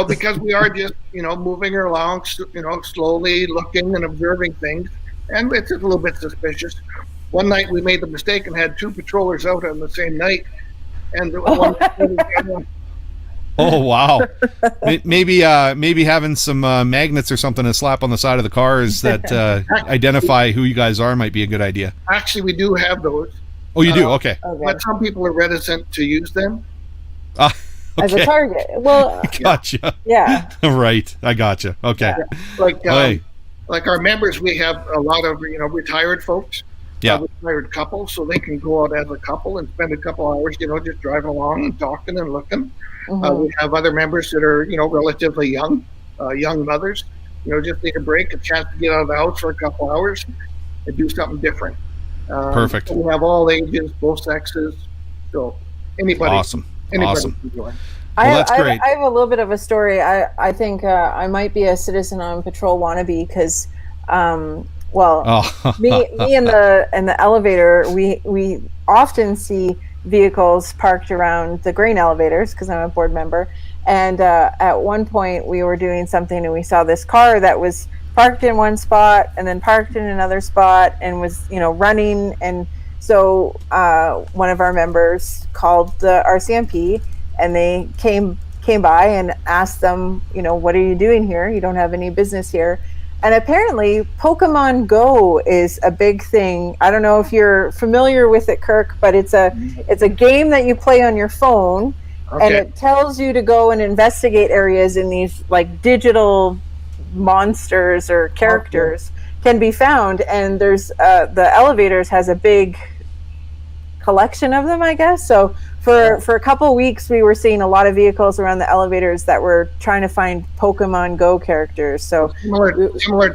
Because we are just, moving along, slowly looking and observing things. And it's a little bit suspicious. One night we made the mistake and had 2 patrollers out on the same night. And the one oh, wow. Maybe having some magnets or something to slap on the side of the cars that identify who you guys are might be a good idea. Actually, we do have those. Oh, you do? Okay. But some people are reticent to use them. Okay. As a target. Well, gotcha. Yeah. Right. I gotcha. Okay. Yeah. Like our members, we have a lot of retired folks, retired couples, so they can go out as a couple and spend a couple hours, just driving along and talking and looking. Mm-hmm. We have other members that are relatively young mothers, just need a break, a chance to get out of the house for a couple hours and do something different. Perfect. So we have all ages, both sexes, so anybody. Awesome. Can join. Well, that's great. I have a little bit of a story. I think I might be a Citizen on Patrol wannabe because, me and the elevator, we often see vehicles parked around the grain elevators because I'm a board member. And at one point we were doing something and we saw this car that was parked in one spot and then parked in another spot and was, running. And so one of our members called the RCMP. And they came by and asked them, what are you doing here? You don't have any business here. And apparently Pokemon Go is a big thing. I don't know if you're familiar with it, Kirk, but it's a game that you play on your phone. Okay. And it tells you to go and investigate areas in these like digital monsters or characters can be found. And there's the elevators has a big collection of them, I guess. So for a couple of weeks, we were seeing a lot of vehicles around the elevators that were trying to find Pokemon Go characters. So similar to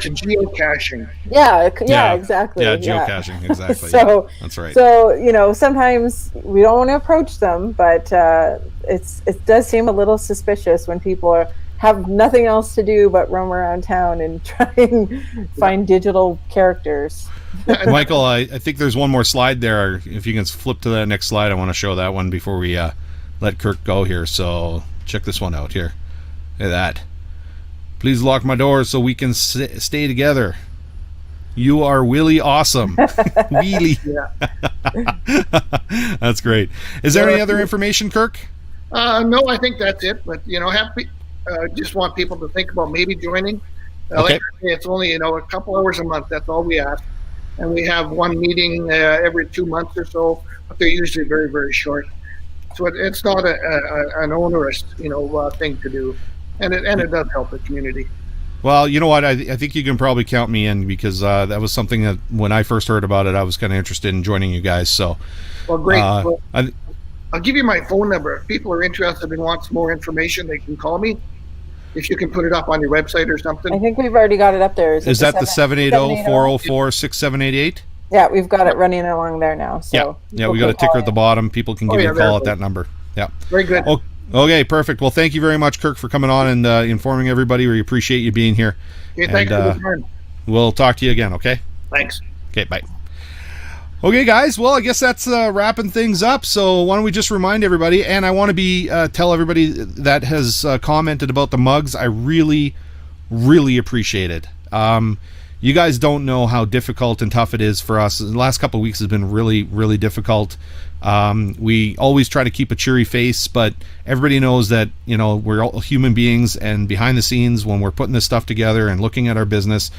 geocaching. Yeah, exactly. Yeah, geocaching, exactly. So that's right. So sometimes we don't want to approach them, but it does seem a little suspicious when people have nothing else to do but roam around town and try and find digital characters. Michael, I think there's one more slide there. If you can flip to that next slide, I want to show that one before we let Kirk go here. So check this one out here. Look at that. Please lock my doors so we can stay together. You are really awesome. Really. That's great. Is there any other information, Kirk? No, I think that's it. But, happy. Just want people to think about maybe joining. Okay. Like I say, it's only, a couple hours a month. That's all we ask. And we have one meeting every 2 months or so, but they're usually very, very short. So it's not an onerous, thing to do. And it does help the community. Well, you know what? I think you can probably count me in because that was something that when I first heard about it, I was kind of interested in joining you guys. So, well, great. I'll give you my phone number. If people are interested and want some more information, they can call me. If you can put it up on your website or something. I think we've already got it up there. Is that the 780-404-6788? Yeah, we've got it running along there now. So yeah, we got a ticker at the bottom. People can give you a call at that number. Yeah. Very good. Okay, perfect. Well, thank you very much, Kirk, for coming on and informing everybody. We appreciate you being here. Okay, thanks for the time. We'll talk to you again, okay? Thanks. Okay, bye. Okay, guys. Well, I guess that's wrapping things up. So why don't we just remind everybody, and I want to tell everybody that has commented about the mugs, I really, really appreciate it. You guys don't know how difficult and tough it is for us. The last couple of weeks has been really, really difficult. We always try to keep a cheery face, but everybody knows that, you know, we're all human beings, and behind the scenes when we're putting this stuff together and looking at our business,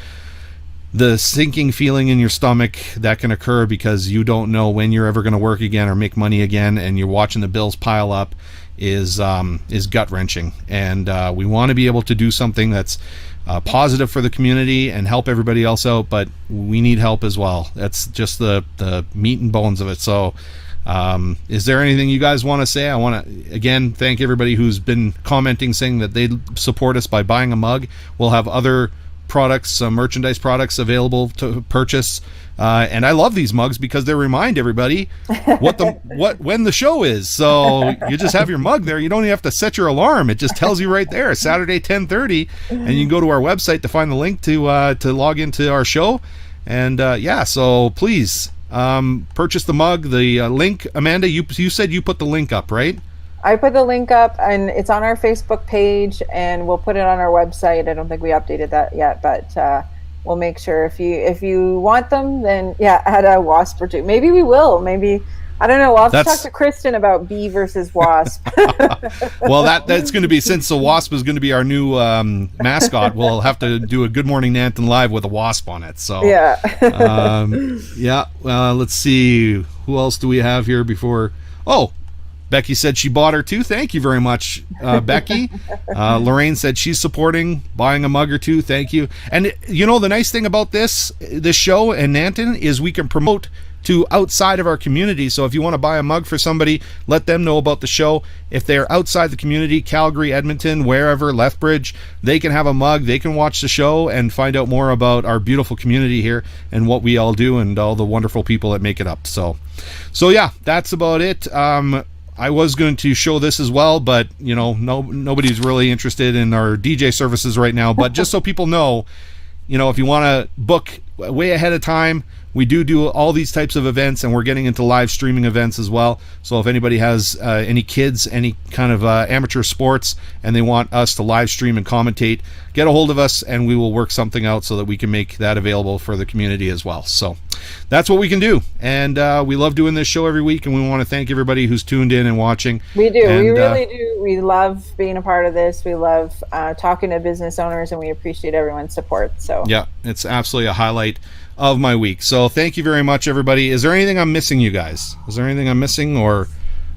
the sinking feeling in your stomach that can occur because you don't know when you're ever going to work again or make money again, and you're watching the bills pile up is gut-wrenching. And we want to be able to do something that's positive for the community and help everybody else out, but we need help as well. That's just the meat and bones of it. So is there anything you guys want to say? I want to again thank everybody who's been commenting saying that they support us by buying a mug. We'll have other products, merchandise products available to purchase, and I love these mugs because they remind everybody when the show is. So you just have your mug there. You don't even have to set your alarm. It just tells you right there, Saturday 10:30, and you can go to our website to find the link to log into our show. And so please purchase the mug. The link, Amanda, you said you put the link up, right? I put the link up, and it's on our Facebook page, and we'll put it on our website. I don't think we updated that yet, but we'll make sure if you want them, then add a wasp or two. Maybe we will. Maybe, I don't know. We'll have to talk to Kristen about bee versus wasp. Well, that's going to be, since the wasp is going to be our new mascot, we'll have to do a Good Morning Nanton Live with a wasp on it. So let's see, who else do we have here before? Becky said she bought her too. Thank you very much, Becky. Lorraine said she's supporting buying a mug or two. Thank you. And you know, the nice thing about this show in Nanton is we can promote to outside of our community. So if you want to buy a mug for somebody, let them know about the show. If they're outside the community, Calgary, Edmonton, wherever, Lethbridge, they can have a mug. They can watch the show and find out more about our beautiful community here and what we all do and all the wonderful people that make it up. So yeah, that's about it. I was going to show this as well, but you know, nobody's really interested in our DJ services right now. But just so people know, you know, if you want to book way ahead of time, we do all these types of events, and we're getting into live streaming events as well. So if anybody has any kids, any kind of amateur sports, and they want us to live stream and commentate, get a hold of us, and we will work something out so that we can make that available for the community as well. So that's what we can do, and we love doing this show every week, and we want to thank everybody who's tuned in and watching. We do. We really do. We love being a part of this. We love talking to business owners, and we appreciate everyone's support. So yeah, it's absolutely a highlight of my week. So thank you very much, everybody. Is there anything I'm missing, you guys? Is there anything I'm missing, or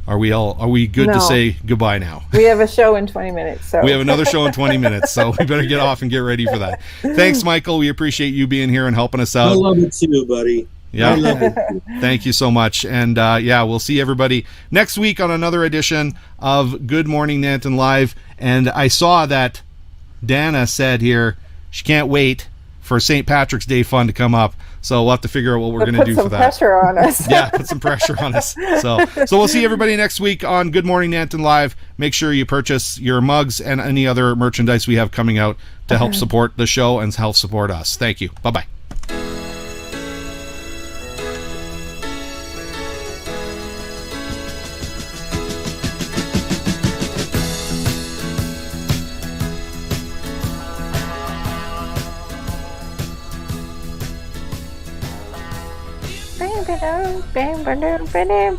are we good to say goodbye now? We have a show in 20 minutes. So we have another show in 20 minutes, so we better get off and get ready for that. Thanks, Michael. We appreciate you being here and helping us out. I love it too, buddy. Yeah. I love it too. Thank you so much. And we'll see everybody next week on another edition of Good Morning Nanton Live. And I saw that Dana said here she can't wait for St. Patrick's Day fun to come up. So we'll have to figure out what we're going to do for that. Put some pressure on us. Yeah, put some pressure on us. So we'll see everybody next week on Good Morning Nanton Live. Make sure you purchase your mugs and any other merchandise we have coming out to help support the show and help support us. Thank you. Bye-bye. Bam, ba-dum, bam, ba-dum, ba-dum.